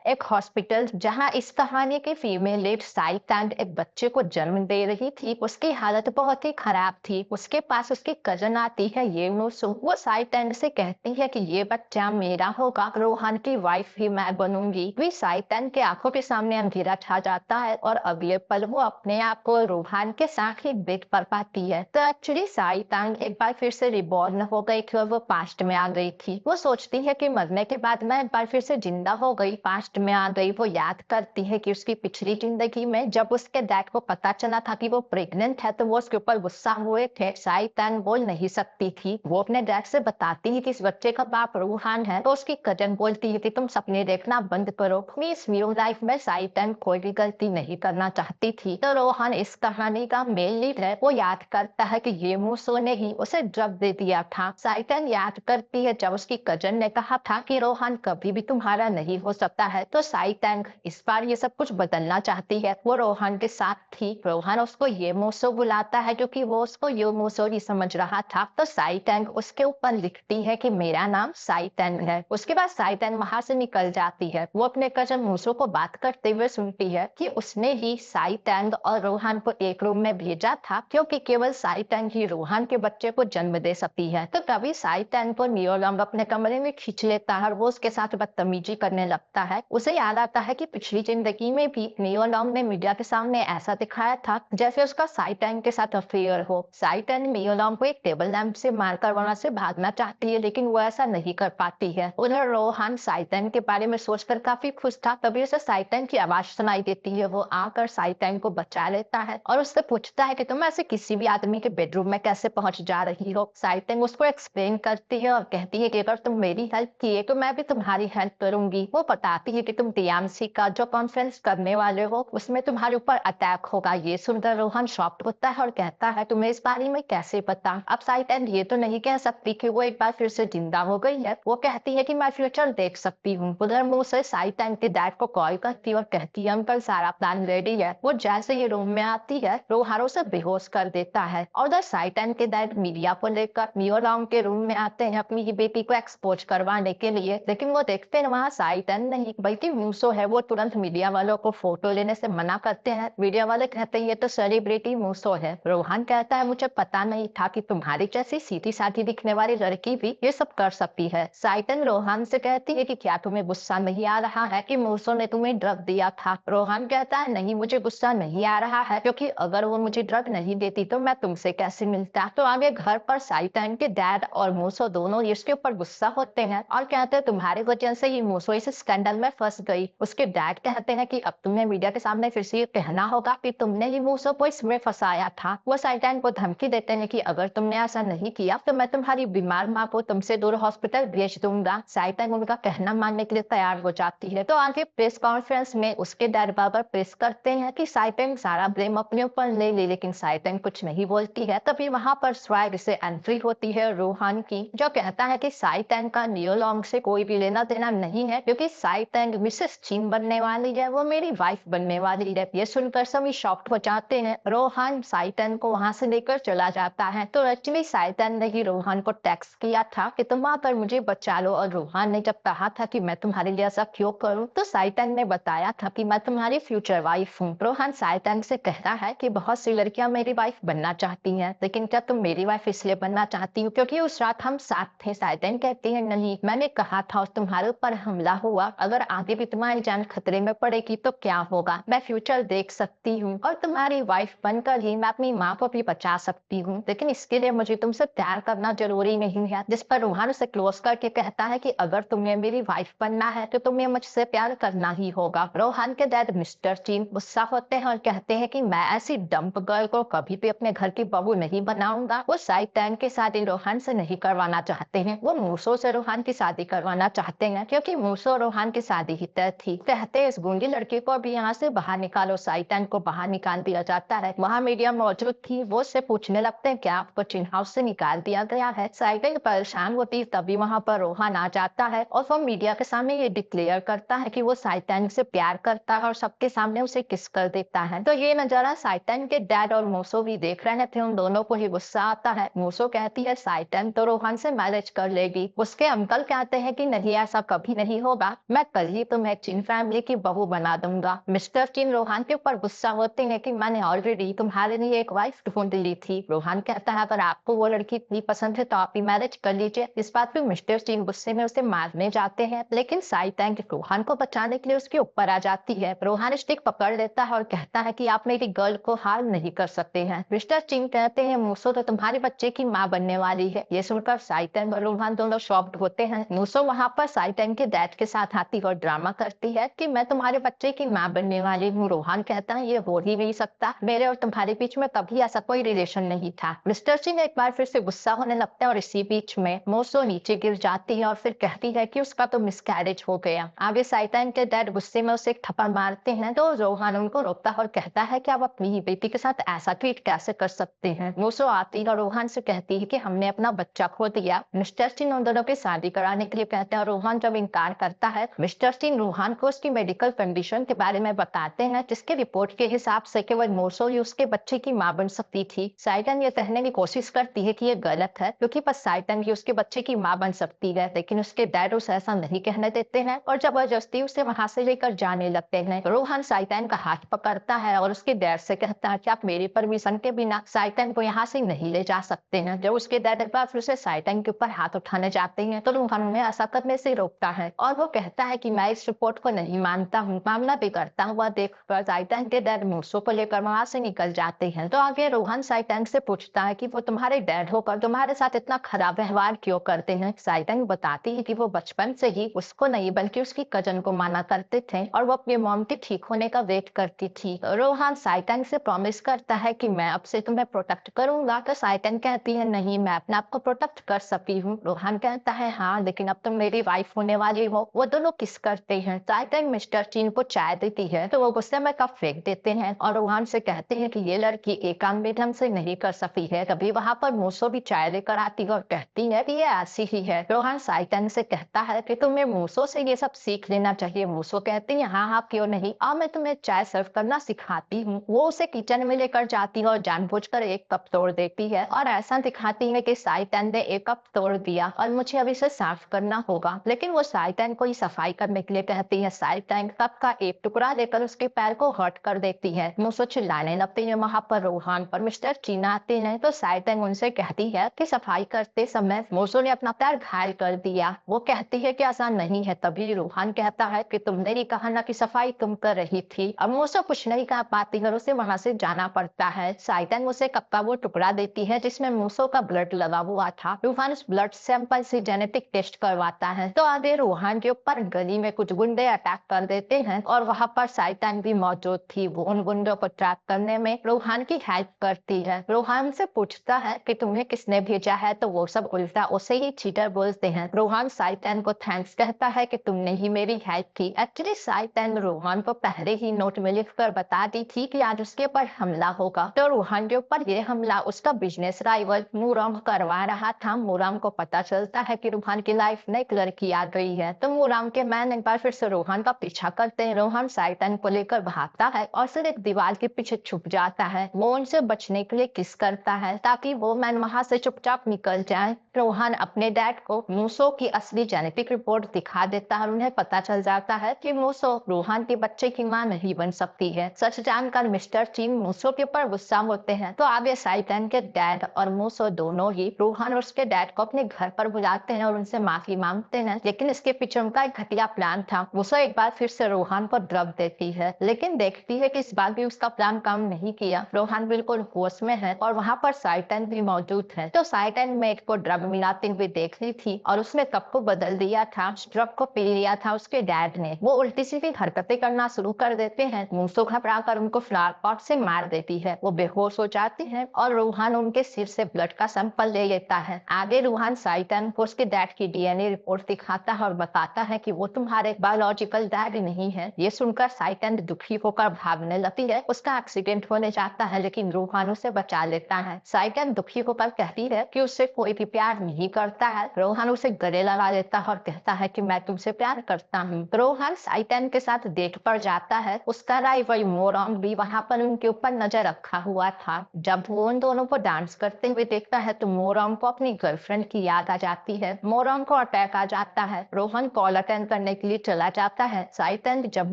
एक हॉस्पिटल जहां इस कहानी की फीमेल लीड साई टैंग एक बच्चे को जन्म दे रही थी। उसकी हालत बहुत ही खराब थी। उसके पास उसकी कजन आती है ये नूसु। वो साई टैंग से कहती है कि ये बच्चा मेरा होगा, रोहान की वाइफ ही मैं बनूंगी। भी साई टैंग के आंखों के सामने अंधेरा छा जाता है और अगले पल वो अपने आप को रोहान के साथ ही देख पर पाती है। तो एक्चुअली साई टैंग एक बार फिर से रिबॉर्न हो गई थी और वो पास्ट में आ गई थी। वो सोचती है कि मरने के बाद मैं एक बार फिर से जिंदा हो गई, पास्ट में आ गई। वो याद करती है कि उसकी पिछली जिंदगी में जब उसके डैड को पता चला था कि वो प्रेग्नेंट है तो वो उसके ऊपर गुस्सा हुए थे। साई टैंग बोल नहीं सकती थी। वो अपने डैड से बताती है कि इस बच्चे का बाप रूहान है। तो उसकी कजन बोलती है कि तुम सपने देखना बंद करो। इस रियल लाइफ में साई टैंग कोई भी गलती नहीं करना चाहती थी। तो रोहन इस कहानी का मेन लीड है। वो याद करता है कि ये मूसो ने ही उसे ड्रग दे दिया था। साई टैंग याद करती है जब उसकी कजन ने कहा था कि रोहन कभी भी तुम्हारा नहीं हो सकता है। तो साई टैंग इस बार ये सब कुछ बदलना चाहती है। वो रोहन के साथ थी। रोहन उसको ये मूसो बुलाता है क्योंकि वो उसको ये मूसो ही समझ रहा था। तो साई टैंग उसके ऊपर लिखती है कि मेरा नाम साई टैंग है। उसके बाद साई टैंग वहां से निकल जाती है। वो अपने कजन मूसो को बात करते हुए सुनती है कि उसने ही साई टैंग और रोहन को एक रूम में भेजा था क्योंकि केवल साई टैंग ही रोहन के बच्चे को जन्म दे सकती है। तो तभी साई टैंग को नियोलॉन्ग अपने कमरे में खींच लेता है और वो उसके साथ बदतमीजी करने लगता है। उसे याद आता है कि पिछली जिंदगी में भी नियोलॉन्ग ने मीडिया के सामने ऐसा दिखाया था जैसे उसका साई टैंग के साथ अफेयर हो। साई टैंग नियोलॉन्ग को एक टेबल लैंप से मारकर वहां से भागना चाहती है लेकिन वो ऐसा नहीं कर पाती है। उधर रोहन साई टैंग के बारे में सोचकर काफी खुश था। तभी उसे साई टैंग की आवाज सुनाई देती है। वो आकर साई टैंग को बचा लेता है और उससे पूछता है कि तुम ऐसे किसी भी आदमी के बेडरूम में कैसे पहुंच जा रही हो। साई टैंग उसको एक्सप्लेन करती है और कहती है कि अगर तुम मेरी हेल्प किए तो मैं भी तुम्हारी हेल्प करूंगी। वो बताती है कि तुम टीएमसी का जो कॉन्फ्रेंस करने वाले हो उसमें तुम्हारे ऊपर अटैक होगा। ये सुनकर रोहन शॉक्ड होता है और कहता है तुम्हें इस बारे में कैसे पता। अब साई टैंग ये तो नहीं कह सकती कि वो एक बार फिर से जिंदा हो गई है। वो कहती है कि मैं फ्यूचर देख सकती हूँ। उधर मुंह से साई टैंग के डैड को कॉल करती है और कहती है अंकल सारा प्लान रेडी है। वो जैसे ही रूम में आती है रोहान उसे बेहोश कर देता है और उधर साई टैंग के डैड मीडिया को लेकर नियोलॉन्ग के रूम में आते हैं अपनी ही बेटी को एक्सपोज करवाने के लिए। लेकिन वो देखते हैं वहाँ साई टैंग नहीं बल्कि मूसो है। वो तुरंत मीडिया वालों को फोटो लेने से मना करते हैं। मीडिया वाले कहते हैं ये तो सेलिब्रिटी मूसो है। रोहन कहता है मुझे पता नहीं था कि तुम्हारी जैसी सीधी साधी दिखने वाली लड़की भी ये सब कर सकती है। साई टैंग रोहन से कहती है कि क्या तुम्हें गुस्सा नहीं आ रहा है कि मूसो ने तुम्हें ड्रग दिया था। रोहन कहता है नहीं मुझे गुस्सा नहीं आ रहा है क्योंकि अगर वो मुझे ड्रग नहीं देती तो मैं तुमसे कैसे मिलता। तो आगे घर पर साई टैंग के डैड और मूसो दोनों इसके ऊपर गुस्सा होते हैं और कहते हैं तुम्हारे वजह से ये मूसो इस स्कैंडल में फंस गई। उसके डैड कहते हैं कि अब तुम्हें मीडिया के सामने फिर से ये कहना होगा कि तुमने ही मूसो को इसमें फंसाया था। वो साई टैंग को धमकी देते हैं कि अगर तुमने ऐसा नहीं किया तो मैं तुम्हारी बीमार माँ को तुमसे दूर हॉस्पिटल भेज दूंगा। साई टैंग उनका कहना मानने के लिए तैयार हो जाती है। तो आगे प्रेस कॉन्फ्रेंस में उसके डैड बाबर प्रेस करते हैं कि साई टैंग सारा ब्लेम अपने ऊपर ले ली लेकिन साई टैंग कुछ नहीं बोलती है। तभी वहां पर स्वैग से एंट्री होती है रोहान की जो कहता है कि साई टैंग का नियोलॉन्ग से कोई भी लेना देना नहीं है क्योंकि साई टैंग मिसेस चीन बनने वाली है, वो मेरी वाइफ बनने वाली है। ये सुनकर सभी शॉक्ड हो जाते हैं। रोहान साई टैंग को वहां से लेकर चला जाता है। तो एक्चुअली साई टैंग ने ही रोहान को टेक्स्ट किया था कि तुम आकर मुझे बचा लो और रोहान ने जब कहा था कि मैं तुम्हारे लिए ऐसा क्यों करूं तो साई टैंग ने बताया था कि मैं तुम्हारी फ्यूचर वाइफ हूँ। रोहान साई टैंग से कहता है कि बहुत सी लड़कियां मेरी वाइफ बनना चाहती हैं लेकिन क्या तुम मेरी वाइफ इसलिए बनना चाहती हो क्योंकि उस रात हम साथ थे। साई टैंग कहती है नहीं मैंने कहा था और तुम्हारे ऊपर हमला हुआ, अगर आगे भी तुम्हारी जान खतरे में पड़ेगी तो क्या होगा। मैं फ्यूचर देख सकती हूँ और तुम्हारी वाइफ बनकर ही मैं अपनी माँ को भी बचा सकती हूँ लेकिन इसके लिए मुझे तुमसे प्यार करना जरूरी नहीं है। जिस पर रोहान उसे क्लोज करके कहता है कि अगर तुम्हें मेरी वाइफ बनना है तो तुम्हें मुझसे प्यार करना ही होगा। रोहान के डैड मिस्टर चीन गुस्सा होते हैं और कहते हैं कि मैं ऐसी डंप गर्ल को कभी भी अपने घर की बहू नहीं बनाऊंगा। वो साई टैंग की शादी रोहान से नहीं करवाना चाहते हैं। वो मूसो से रोहान की शादी करवाना चाहते हैं क्योंकि मूसो और रोहान की शादी ही तय थी। कहते हैं इस गूंगी लड़की को भी यहाँ से बाहर निकालो। साई टैंग को बाहर निकाल दिया जाता है। वहाँ मीडिया मौजूद थी। वो उससे पूछने लगते हैं क्या आपको चिन हाउस से निकाल दिया गया है। साई टैंग परेशान होती तभी वहाँ पर रोहान आ जाता है और वो मीडिया के सामने ये डिक्लेयर करता है कि वो साई टैंग से प्यार करता है और सबके सामने उसे किस कर देता है। तो ये नजारा साई टैंग के डैड और मूसो भी देख रहे थे। उन दोनों को ही गुस्सा आता है। मूसो कहती है साई टैंग तो रोहन से मैरिज कर लेगी। उसके अंकल कहते हैं कि नहीं ऐसा कभी नहीं होगा, मैं कल रही तो मैं चीन फैमिली की बहू बना दूंगा। मिस्टर चीन रोहान के ऊपर गुस्सा होते हैं कि मैंने ऑलरेडी तुम्हारे लिए एक वाइफ ढूंढ ली थी। रोहान कहता है अगर आपको वो लड़की इतनी पसंद है तो आप ही मैरिज कर लीजिए। इस बात पे मिस्टर चीन गुस्से में उसे मारने जाते हैं, लेकिन साई टैंग रोहान को बचाने के लिए उसके ऊपर आ जाती है। रोहान स्टिक पकड़ लेता है और कहता है कि आप मेरी गर्ल को हार नहीं कर सकते हैं। मिस्टर चीन कहते हैं मूसो तो तुम्हारे बच्चे की माँ बनने वाली है। ये सुनकर साई टैंग और रोहान दोनों शॉक्ड होते हैं। मूसो वहां पर साई टैंग के डैड के साथ आती है और ड्रामा करती है कि मैं तुम्हारे बच्चे की माँ बनने वाली हूँ। रोहान कहता है ये हो ही नहीं सकता, मेरे और तुम्हारे बीच में कभी ऐसा कोई रिलेशन नहीं था। मिस्टर सिंह एक बार फिर से गुस्सा होने लगता है और इसी बीच में मोसो नीचे गिर जाती है और फिर कहती है कि उसका तो मिसकैरेज हो गया। आगे साइटैन के डैड गुस्से में उसे एक थप्पड़ मारते हैं तो रोहान उनको रोकता है और कहता है कि आप अपनी ही बेटी के साथ ऐसा ट्रीट कैसे कर सकते हैं। मोसो आती है और रोहान से कहती है कि हमने अपना बच्चा खो दिया। मिस्टर सिंह उन दोनों की शादी कराने के लिए कहते हैं और रोहान जब इनकार करता है, मिस्टर सिंह रोहान को उसकी मेडिकल कंडीशन के बारे में बताते हैं, जिसके रिपोर्ट के हिसाब से केवल मोसो ही उसके बच्चे की मां बन सकती थी। साइटन ये कहने की कोशिश करती है कि ये गलत है क्योंकि बस साइटन ही उसके बच्चे की मां बन सकती है, लेकिन उसके डैड उसे ऐसा नहीं कहने देते हैं और जबरदस्ती उसे वहां से लेकर जाने लगते हैं। रोहन साइटन का हाथ पकड़ता है और उसके डैड से कहता है कि आप मेरी परमिशन के बिना साइटन को यहाँ से नहीं ले जा सकते हैं। जब उसके डैड एक बार फिर से साइटन के ऊपर हाथ उठाने जाते हैं तो रोहन उन्हें ऐसा करने से रोकता है और वो कहता है कि मैं इस रिपोर्ट को नहीं मानता हूँ। मामला बिगड़ता हुआ देखकर साइटन के डैड मूसो को लेकर वहां से निकल जाते हैं। तो आगे रोहन साइटन से पूछता है कि वो तुम्हारे डैड होकर तुम्हारे साथ इतना खराब व्यवहार क्यों करते हैं। साइटन बताती है कि वो बचपन से ही उसको नहीं बल्कि उसकी कजन को माना करते थे और वो अपनी मॉम के ठीक होने का वेट करती थी। रोहन साइटन से प्रॉमिस करता है कि मैं अब से तुम्हें प्रोटेक्ट करूंगा। तो साइटन कहती है नहीं, मैं अपने आप को प्रोटेक्ट कर सकती हूँ। रोहन कहता है हाँ, लेकिन अब तुम मेरी वाइफ होने वाली हो। वो दोनों किस करते हैं। साइटन मिस्टर चीन को चाय देती है तो वो गुस्से में कप फेंक देते हैं और रोहन से कहते हैं कि ये लड़की एक काम भी ढंग से नहीं कर सकती है। तभी वहां पर मूसो भी चाय लेकर आती है और कहती है कि ये ऐसी ही है। रोहन साइटन से कहता है कि तुम्हें मूसो से ये सब सीख लेना चाहिए। मूसो कहती है हाँ हाँ क्यों नहीं, अब मैं तुम्हें चाय सर्व करना सिखाती हूँ। वो उसे किचन में लेकर जाती है और जानबूझकर एक कप तोड़ देती है और ऐसा दिखाती है कि साइटन ने एक कप तोड़ दिया और मुझे अब इसे साफ करना होगा। लेकिन वो साइटन को ही सफाई करने के लिए कहती है। साइटन कप का एक टुकड़ा लेकर उसके पैर को हर्ट कर देती है। मूसो चिल्लाने लगती है। वहां पर रोहान पर मिस्टर चीन आते हैं तो साइटन उनसे कहती है कि सफाई करते समय मूसो ने अपना पैर घायल कर दिया। वो कहती है कि आसान नहीं है। तभी रोहान कहता है कि तुमने नहीं कहा ना कि सफाई तुम कर रही थी। अब मूसो कुछ नहीं कह पाती है, उसे वहां से जाना पड़ता है। साइटन उसे कप का वो टुकड़ा देती है जिसमें मूसो का ब्लड लगा हुआ था। रोहान उस ब्लड सैंपल से जेनेटिक टेस्ट करवाता है। तो आगे रोहान के ऊपर गली में कुछ गुंडे अटैक कर देते हैं और वहां पर साइटन भी मौजूद थी। वो उन गुंडों को ट्रैक करने में रोहान की हेल्प करती है। रोहान से पूछता है कि तुम्हें किसने भेजा है तो वो सब उल्टा उसे ही चीटर बोलते हैं। रोहान साइटन को थैंक्स कहता है कि तुमने ही मेरी हेल्प की। एक्चुअली साइटन रोहान को पहले ही नोट में लिखकर बता दी थी कि आज उसके ऊपर हमला होगा। तो रोहान के ऊपर ये हमला उसका बिजनेस राइवल मूरम करवा रहा था। मूरम को पता चलता है कि रोहान की लाइफ में एक लड़की आ गई है तो मूरम के मैन एक बार फिर से रोहान का पीछा करते हैं। रोहान साइटन को लेकर भागता है और फिर एक दीवार के पीछे छुप जाता है। वो उनसे बचने के लिए किस करता है ताकि वो मैन वहां से चुपचाप निकल जाए। रोहान अपने डैड को मूसो की असली जेनेटिक रिपोर्ट दिखा देता है। उन्हें पता चल जाता है कि मूसो रोहान के बच्चे की मां नहीं बन सकती है। सच जानकर मिस्टर चीन मूसो के ऊपर गुस्सा होते हैं। तो आगे साइटन के डैड और मूसो दोनों ही रोहान और उसके डैड को अपने घर पर बुलाते हैं और उनसे माफी मांगते हैं, लेकिन इसके पीछे उनका एक घटिया प्लान था। मूसो एक बार फिर से रोहान को ड्रग देती है, लेकिन देखती है कि इस बार भी उसका प्लान काम नहीं किया। रोहान बिल्कुल होश में है और वहां पर साइटन भी मौजूद है। तो साइटन मेट को ड्रग मिलाते हुए देख ली थी और उसमें कप को बदल दिया था। ड्रग को पी लिया था उसके डैड ने। वो उल्टी सीधी हरकतें करना शुरू कर देते हैं। मूसो घबरा कर उनको फ्लावर पॉट से मार देती है। वो बेहोश हो जाती है और रोहान उनके सिर से ब्लड का सैंपल ले लेता है। आगे रोहान साइटन को उसके डैड की डीएनए रिपोर्ट दिखाता है और बताता है कि वो तुम्हारे बायोलॉजिकल डैड नहीं है। ये सुनकर साइटन दुखी होकर भागने लगती है। उसका एक्सीडेंट होने जाता है लेकिन रोहान उसे बचा लेता है। साइटन दुखी होकर कहती है कि उससे कोई भी प्यार नहीं करता है। रोहान उसे गले लगा लेता है और कहता है कि मैं तुमसे प्यार करता हूँ। रोहान साइटन के साथ डेट पर जाता है। उसका राइवल मोरम भी वहां पर उनके ऊपर नजर रखा हुआ था। जब वो उन दोनों को डांस करते हुए देखता है तो मोरम को अपनी गर्लफ्रेंड की याद आ जाती है। मोरम को अटैक आ जाता है। रोहन कॉल अटेंड करने के के लिए चला जाता है। साइटेंड जब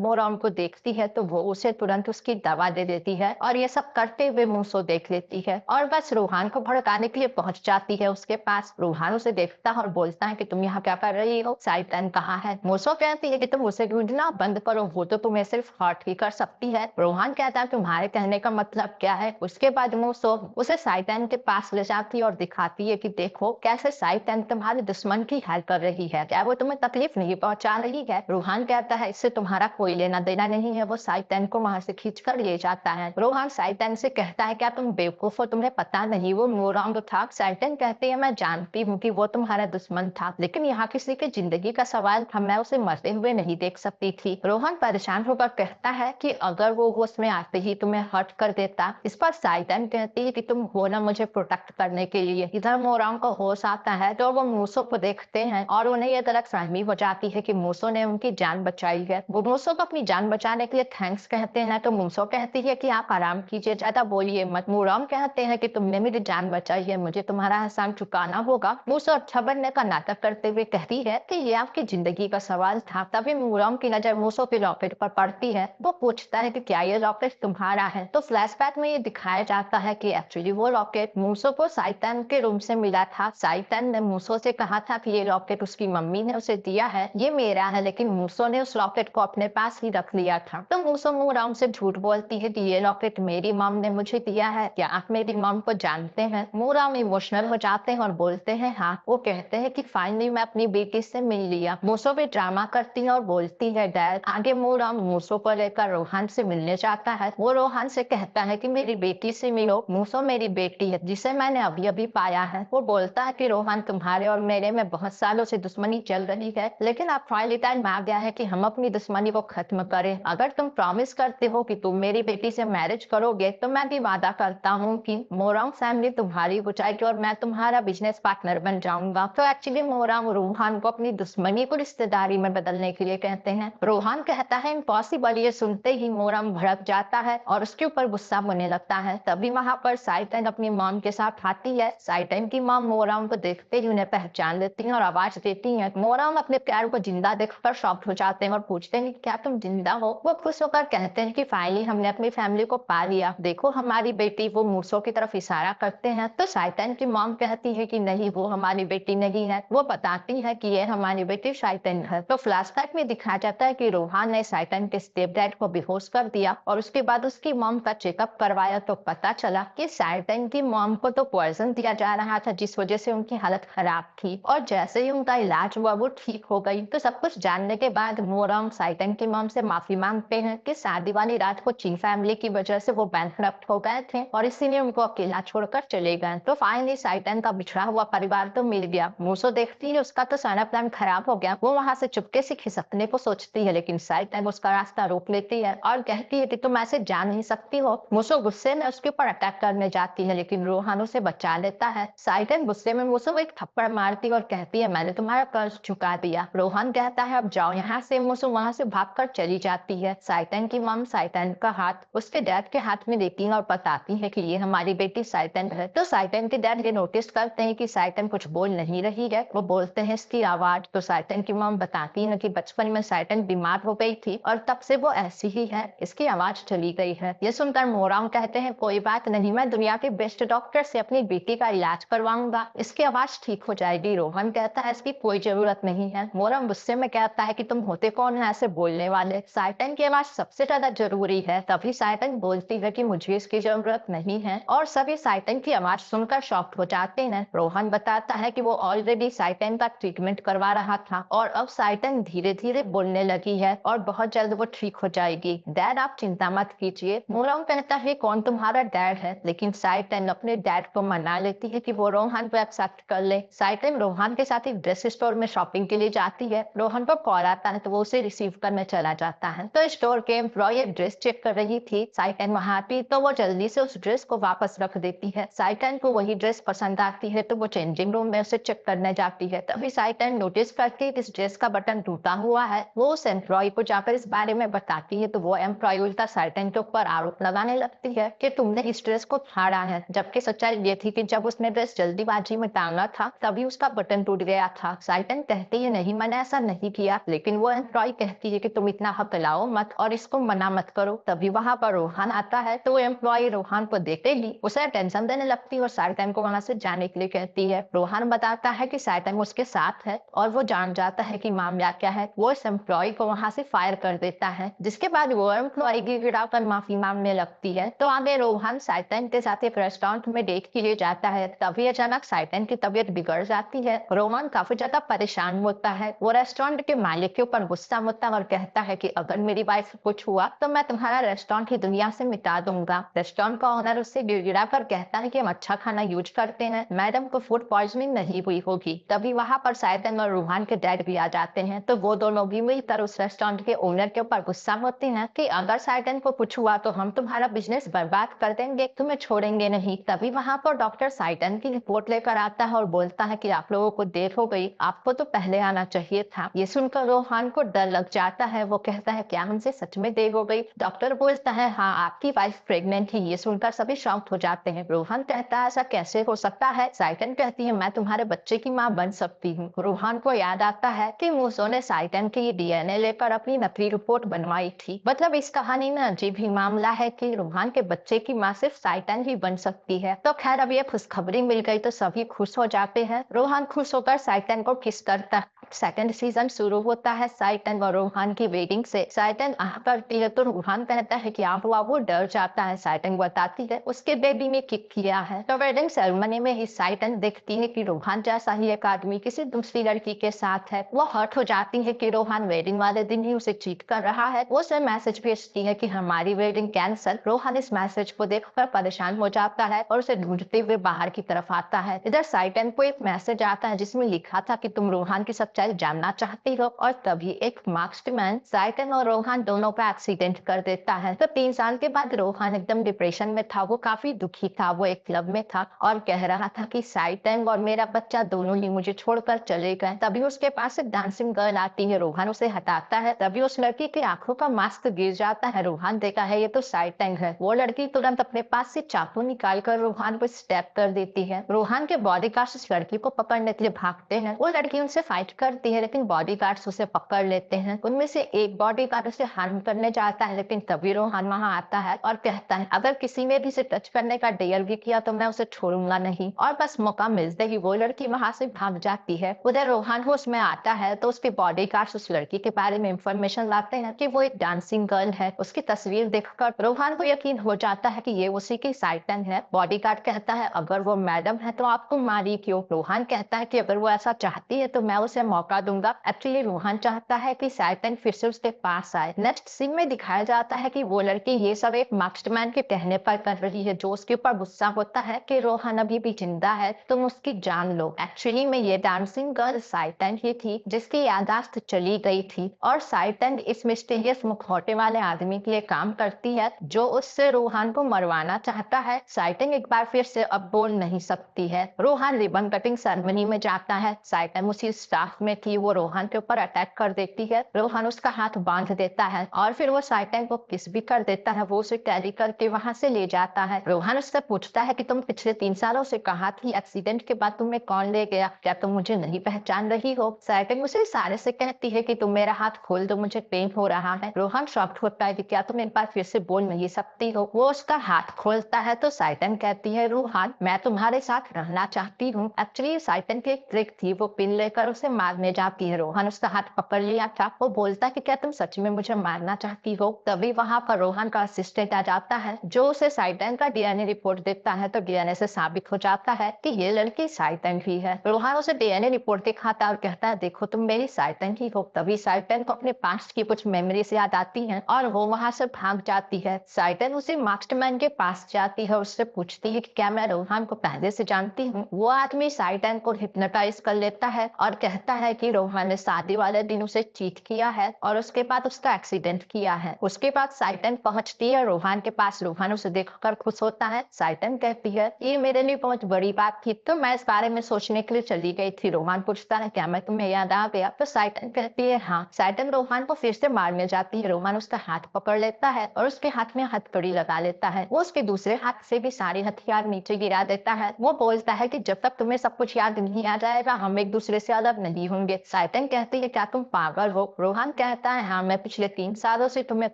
मोराम को देखती है तो वो उसे तुरंत उसकी दवा दे देती है और ये सब करते हुए मूसो देख लेती है और बस रूहान को भड़काने के लिए पहुंच जाती है उसके पास। रूहान उसे देखता है और बोलता है कि तुम यहाँ क्या कर रही हो, साइटेंड कहाँ है। मूसो कहती है कि तुम उसे ढूंढना बंद करो, वो तो तुम्हें सिर्फ हर्ट ही कर सकती है। रूहान कहता है तुम्हारे कहने का मतलब क्या है। उसके बाद मूसो उसे साइटेंड के पास ले जाती है और दिखाती है कि देखो कैसे साइटेंड तुम्हारे दुश्मन की हेल्प कर रही है, क्या वो तुम्हें तकलीफ नहीं पहुंचा रही है। रूहान कहता है इससे तुम्हारा कोई लेना देना नहीं है। वो साइटेंड को वहां से खींच कर ले जाता है। रूहान साइटेंड से कहता है क्या तुम बेवकूफ हो, तुम्हें पता नहीं वो मोरांग था। साइटेंड कहती है मैं जानती हूँ कि वो तुम्हारा दुश्मन था, लेकिन यहाँ किसी की जिंदगी का सवाल था, मैं उसे मरते हुए नहीं देख सकती थी। रोहन परेशान होकर कहता है कि अगर वो होश में आते ही तुम्हें हर्ट कर देता। इस पर साइटेंड कहती है कि तुम हो ना मुझे प्रोटेक्ट करने के लिए। इधर मोरांग को होश आता है तो वो मूसो को देखते हैं और उन्हें यह गलतफहमी हो जाती है कि मूसो ने उनकी जान बचाई है। वो मूसो को अपनी जान बचाने के लिए थैंक्स कहते हैं तो मूसो कहती है कि आप आराम कीजिए, ज्यादा बोलिए मत। मोरांग कहते हैं कि तुमने मेरी जान बचाई है, मुझे तुम्हारा एहसान चुकाना होगा। मूसो अच्छा बनने का नाटक करते हुए कहती है कि ये आपकी जिंदगी का सवाल था। तभी मोरांग की नजर मूसो के रॉकेट पर पड़ती है। वो पूछता है कि क्या ये रॉकेट तुम्हारा है। तो फ्लैशबैक में ये दिखाया जाता है कि एक्चुअली वो रॉकेट मूसो को साइटेंड के रूम से मिला था। साइटेंड ने मूसो से कहा था कि ये रॉकेट उसकी मम्मी ने उसे दिया है, ये मेरा है, लेकिन मूसो ने उस रॉकेट को अपने पास ही रख लिया था। तो मूसो मोरांग से झूठ बोलती है कि ये रॉकेट मेरी मम ने मुझे दिया है, क्या आप मेरी मम को जानते हैं। मोरांग इमोशनल हो जाते हैं और बोलते हैं हाँ। वो कहते हैं कि फाइनली मैं अपनी बेटी से मिल लिया। मूसो भी ड्रामा करती है और बोलती है डैड। आगे मोरांग मूसो को लेकर रोहान से मिलने जाता है। वो रोहान से कहता है कि मेरी बेटी से मिलो, मूसो मेरी बेटी है जिसे मैंने अभी अभी पाया है। वो बोलता है कि रोहान तुम्हारे और मेरे में बहुत सालों से दुश्मनी चल रही है, लेकिन अब फाइनली टाइम आ गया है कि हम अपनी दुश्मनी को खत्म करें। अगर तुम प्रॉमिस करते हो कि तुम मेरी बेटी से मैरिज करोगे तो मैं भी वादा करता हूँ कि मोरांग फैमिली तुम्हारी हो जाएगी और मैं तुम्हारा बिजनेस पार्टनर बन जाऊंगा। तो एक्चुअली मोरांग रोहान को अपनी दुश्मनी को रिश्तेदारी में बदलने के लिए कहते हैं। रोहान कहता है इम्पॉसिबल। ये सुनते ही मोरांग भड़क जाता है और उसके ऊपर गुस्सा होने लगता है। तभी वहां पर साइटेंड अपनी मॉम के साथ आती है। साइटेंड की मॉम मोरांग को देखते ही उन्हें पहचान लेती है और आवाज देती है। मोरांग अपने प्यार को जिंदा देखकर शॉक्ड हो जाते हैं और पूछते हैं क्या तुम जिंदा हो। वो खुश होकर कहते हैं कि फाइनली हमने अपनी फैमिली को पा लिया, देखो हमारी बेटी। वो मूसो की तरफ इशारा करते हैं तो साइटेंड की मॉम कहती है कि नहीं वो हमारी बेटी नहीं है। वो बताती है कि ये हमारी बेटी साइटेंड है। तो फ्लैशबैक में दिखाया जाता है कि रोहान ने साइटेंड के स्टेप डैड को बेहोश कर दिया और उसके बाद उसकी मॉम का चेकअप करवाया तो पता चला कि साइटेंड की मॉम को तो पॉइजन दिया जा रहा था जिस वजह से उनकी हालत खराब थी। और जैसे ही उनका इलाज हुआ वो ठीक हो गई। तो सब कुछ जानने के बाद मोरांग साइटेंड की मॉम से माफी मांगते हैं कि शादी वाली रात को चिंग फैमिली की वजह से वो बैंकरप्ट हो गए थे और इसीलिए उनको अकेला छोड़कर चले गए। तो फाइनली साइटेंड का बिछड़ा हुआ परिवार तो मिल गया। मूसो देखती है उसका तो सारा प्लान खराब हो गया। वो वहां से चुपके से खिसकने को सोचती है, लेकिन साइटेंड उसका रास्ता रोक लेती है और कहती है कि तुम ऐसे जा नहीं सकती हो। मूसो गुस्से में उसके ऊपर अटैक करने जाती है, लेकिन रोहान उसे बचा लेता है। साइटेंड गुस्से में मूसो को एक थप्पड़ मारती है और कहती है मैंने तुम्हारा कर्ज चुका दिया। रोहान कहता है अब जाओ यहाँ से। मूसो वहां से भागकर चली जाती है। साइटेंड की मॉम साइटेंड का हाथ उसके डैड के हाथ में देती है और बताती है कि ये हमारी बेटी साइटेंड है। तो साइटेंड के डैड ये नोटिस करते हैं कि साइटेंड कुछ बोल नहीं रही है। वो बोलते हैं इसकी आवाज। तो साइटेंड की मॉम बताती है कि बचपन में साइटेंड बीमार हो गई थी और तब से वो ऐसी ही है, इसकी आवाज चली गई है। ये सुनकर मोरांग कहते हैं कोई बात नहीं, मैं दुनिया के बेस्ट डॉक्टर से अपनी बेटी का इलाज करवाऊंगा, इसकी आवाज ठीक हो जाएगी। रोहन कहता है इसकी कोई जरूरत नहीं है। मोरांग गुस्से में कहता है कि तुम होते कौन है ऐसे बोलने वाले, साइटेंड की आवाज सबसे ज्यादा जरूरी है। तभी साइटेंड बोलती है कि मुझे इसकी जरूरत नहीं है और सभी साइटेंड की आवाज सुनकर शॉक्ड हो जाते हैं। रोहन बताता है कि वो ऑलरेडी साइटेंड का ट्रीटमेंट करवा रहा था और अब साइटेंड धीरे धीरे बोलने लगी है और बहुत जल्द वो ठीक हो जाएगी। डैड आप चिंता मत कीजिए। मोरांग कहता है कौन तुम्हारा डैड है, लेकिन साइटेंड अपने डैड को मना लेती है कि वो रोहन को एक्सेप्ट कर ले। साइटेंड रोहन के साथ एक ड्रेस स्टोर में शॉपिंग के लिए जाती है। रोहन को कॉल आता है तो वो उसे रिसीव करने चला जाता है। तो स्टोर के एम्प्लॉय एक ड्रेस चेक कर रही थी। साइटेंड वहां आती तो वो जल्दी से उस ड्रेस को वापस रख देती है। साइटेंड को वही ड्रेस पसंद आती है तो वो चेंजिंग रूम में उसे चेक करने जाती है। तभी साइटेंड नोटिस करती है कि इस ड्रेस का बटन टूटा हुआ है। वो उस एम्प्लॉय को जाकर इस बारे में बताती है तो वो एम्प्लॉय उल्टा साइटेंड के ऊपर आरोप लगाने लगती है कि तुमने इस ड्रेस को फाड़ा है, जबकि सच्चाई ये थी कि जब उसने ड्रेस जल्दीबाजी में टांगा था तभी उसका बटन टूट गया था। साइटेंड कहती है नहीं मैंने ऐसा नहीं किया, लेकिन वो एम्प्लॉय कहती है कि तुम इतना हकलाओ मत और इसको मना मत करो। तभी वहां पर रोहान आता है तो वो एम्प्लॉय रोहान को देखते ही उसे टेंशन देने लगती है और साइटन को वहां से जाने के लिए कहती है। रोहान बताता है कि साइटन उसके साथ है और वो जान जाता है कि मामला क्या है। वो इस एम्प्लॉय को वहां से फायर कर देता है, जिसके बाद वो एम्प्लॉय गिड़गिड़ा कर माफी मांगने लगती है। तो आगे रोहान साइटन के साथ एक रेस्टोरेंट में डेट के लिए जाता है। तभी अचानक साइटन की तबीयत बिगड़ जाती है। रोहान काफी ज्यादा परेशान होता है। वो रेस्टोरेंट के मालिक के ऊपर गुस्सा होता है और कहता है कि अगर मेरी वाइफ को कुछ हुआ तो मैं तुम्हारा रेस्टोरेंट ही दुनिया से मिटा दूंगा। रेस्टोरेंट का ओनर उससे गिड़गिड़ा कर कहता है कि हम अच्छा खाना यूज करते हैं, मैडम को फूड पॉइजनिंग नहीं हुई होगी। तभी वहां पर साइटन और रोहान के डैड भी आ जाते हैं। तो वो दोनों भी मिलकर उस रेस्टोरेंट के ओनर के ऊपर गुस्सा होते हैं कि अगर साइटन को कुछ हुआ तो हम तुम्हारा बिजनेस बर्बाद कर देंगे, तुम्हें छोड़ेंगे नहीं। तभी वहां पर डॉक्टर साइटन की रिपोर्ट लेकर आता है और बोलता है कि आप लोगों को देर हो गई, आपको तो पहले आना चाहिए था। ये सुनकर रोहान को डर लग जाता है। वो कहता है क्या हमसे सच में देर हो गई? डॉक्टर बोलता है हाँ, आपकी वाइफ प्रेग्नेंट है। ये सुनकर सभी शॉक्ड हो जाते हैं। रोहान कहता है ऐसा कैसे हो सकता है? साइटन कहती है मैं तुम्हारे बच्चे की माँ बन सकती हूँ। रोहान को याद आता है कि मूसो ने साइटन की डीएनए लेकर अपनी नकली रिपोर्ट बनवाई थी। मतलब इस कहानी में अजीब ही मामला है कि रोहान के बच्चे की माँ सिर्फ साइटन ही बन सकती है। तो खैर अब ये खुशखबरी मिल गई तो सभी खुश हो जाते हैं। रोहान खुश होकर साइटन को किस करता है। सेकंड सीजन शुरू होता है साइटन और रोहान की वेडिंग से। साइटन आह करती है तो रोहान कहता है कि आप हुआ। वो डर जाता है। साइटन बताती है उसके बेबी में किक किया है। तो वेडिंग सेरेमनी में ही साइटन देखती है कि रोहान जैसा ही एक आदमी किसी दूसरी लड़की के साथ है। वो हर्ट हो जाती है कि रोहान वेडिंग वाले दिन ही उसे चीट कर रहा है। वो उसे मैसेज भेजती है कि हमारी वेडिंग कैंसल। रोहान इस मैसेज को देखकर परेशान हो जाता है और उसे ढूंढते हुए बाहर की तरफ आता है। इधर साइटन को एक मैसेज आता है जिसमें लिखा था कि तुम रोहान की सच्चाई जानना चाहती हो। और तभी एक मार्क्समैन साइटन और रोहान दोनों का एक्सीडेंट कर देता है। तो 3 साल के बाद रोहान एकदम डिप्रेशन में था। वो काफी दुखी था। वो एक क्लब में था और कह रहा था कि साइटन और मेरा बच्चा दोनों ही मुझे छोड़कर चले गए। तभी उसके पास एक डांसिंग गर्ल आती है। रोहान उसे हटाता है। तभी उस लड़की की आंखों का मास्क गिर जाता है। रोहान देखा है ये तो साइटन है। वो लड़की तुरंत अपने पास से चाकू निकाल कर रोहान को स्टैब कर देती है। रोहान के बॉडीगार्ड्स उस लड़की को पकड़ने के लिए भागते हैं। वो लड़की उनसे फाइट करती है लेकिन बॉडीगार्ड्स उसे पकड़ लेते हैं। उनमें से एक बॉडीगार्ड उसे हार्म करने जाता है लेकिन तभी रोहान वहां आता है और कहता है अगर किसी ने भी इसे टच करने का डेयर भी किया तो मैं उसे छोड़ूंगा नहीं। और बस मौका मिलते ही वो लड़की वहां से भाग जाती है। उधर रोहान होश में आता है तो उसके बॉडीगार्ड्स उस लड़की के बारे में इंफॉर्मेशन लाते हैं कि वो एक डांसिंग गर्ल है। उसकी तस्वीर देखकर रोहान को यकीन हो जाता है कि ये उसी की साइटन है। बॉडीगार्ड कहता है अगर वो मैडम है तो आपको मारी क्यों? रोहान कहता है कि अगर वो ऐसा चाहती है तो मैं उसे मौका दूंगा। एक्चुअली रोहान चाहता है कि साइटन फिर से उसके पास आए। नेक्स्ट सीन में दिखाया जाता है कि वो लड़की ये सब एक मार्क्समैन के कहने पर कर रही है जो उसके ऊपर गुस्सा होता है कि रोहान अभी भी जिंदा है, तुम उसकी जान लो। एक्चुअली में ये डांसिंग गर्ल साइटन ही थी जिसकी यादाश्त चली गई थी और साइटन इस मिस्टीरियस मुखौटे वाले आदमी के लिए काम करती है जो उससे रोहान को मरवाना चाहता है। साइटन एक बार फिर से अब बोल नहीं सकती है। रोहान रिबन कटिंग सेरेमनी में जाता है। साइटन उसी स्टाफ में थी। वो रोहान के ऊपर अटैक कर देती है। रोहान उसका हाथ बांध देता है और फिर वो साइटन को किस भी कर देता है। वो उसे कैरी करके वहां से ले जाता है। रोहान उससे पूछता है कि तुम पिछले 3 सालों से कहाँ थी? एक्सीडेंट के बाद तुम्हें कौन ले गया? क्या तुम मुझे नहीं पहचान रही हो? साइटन उसे इशारे से कहती है कि तुम मेरा हाथ खोल दो, मुझे पेन हो रहा है। रोहान शॉक्ड होता है कि क्या तुम एक बार फिर से बोल नहीं सकती हो? वो उसका हाथ खोलता है तो साइटन कहती है रोहान मैं तुम्हारे साथ रहना चाहती हूँ। एक्चुअली साइटन की एक ट्रिक थी। वो पिन लेकर उसे मारने जाती है। रोहान उसका हाथ पकड़ लिया था। वो बोलता है कि क्या तुम सच में मुझे मारना चाहती हो? तभी वहां पर रोहान का असिस्टेंट आ जाता है जो उसे साइटन का डीएनए रिपोर्ट देता है। तो डीएनए से साबित हो जाता है कि ये लड़की साइटन ही है। रोहान उसे डीएनए रिपोर्ट दिखाता है और कहता है देखो तुम मेरी साइटन ही हो। तभी साइटन को अपने पास्ट की कुछ मेमोरीज याद आती हैं और वो वहां से भाग जाती है। साइटन उसी मार्क्समैन के पास जाती है। उससे पूछती है कि क्या मैं रोहान को पहले से जानती हूँ? वो आदमी साइटन को हिप्नोटाइज कर लेता है और कहता है कि रोहान ने शादी वाले दिन उसे चीट किया है और उसके बाद उसका एक्सीडेंट किया है। उसके बाद साइटन पहुंचती है रोहान के पास। रोहान उसे देखकर खुश होता है। साइटन कहती है ये मेरे लिए बहुत बड़ी बात थी तो मैं इस बारे में सोचने के लिए चली गई थी। रोहान पूछता है क्या मैं तुम्हें याद आ गया? तो साइटन कहती है हाँ। साइटन रोहान को फिर से मारने जाती है। रोहान उसका हाथ पकड़ लेता है और उसके हाथ में हथकड़ी लगा लेता है। वो उसके दूसरे हाथ से भी सारे हथियार नीचे गिरा देता है। वो बोलता है कि जब तक तुम्हें सब कुछ याद नहीं आ जाएगा हम एक दूसरे से अलग नहीं होंगे। साइटन कहती है क्या तुम पागल हो? रोहान कहता है हाँ, मैं पिछले 3 सालों से तुम्हें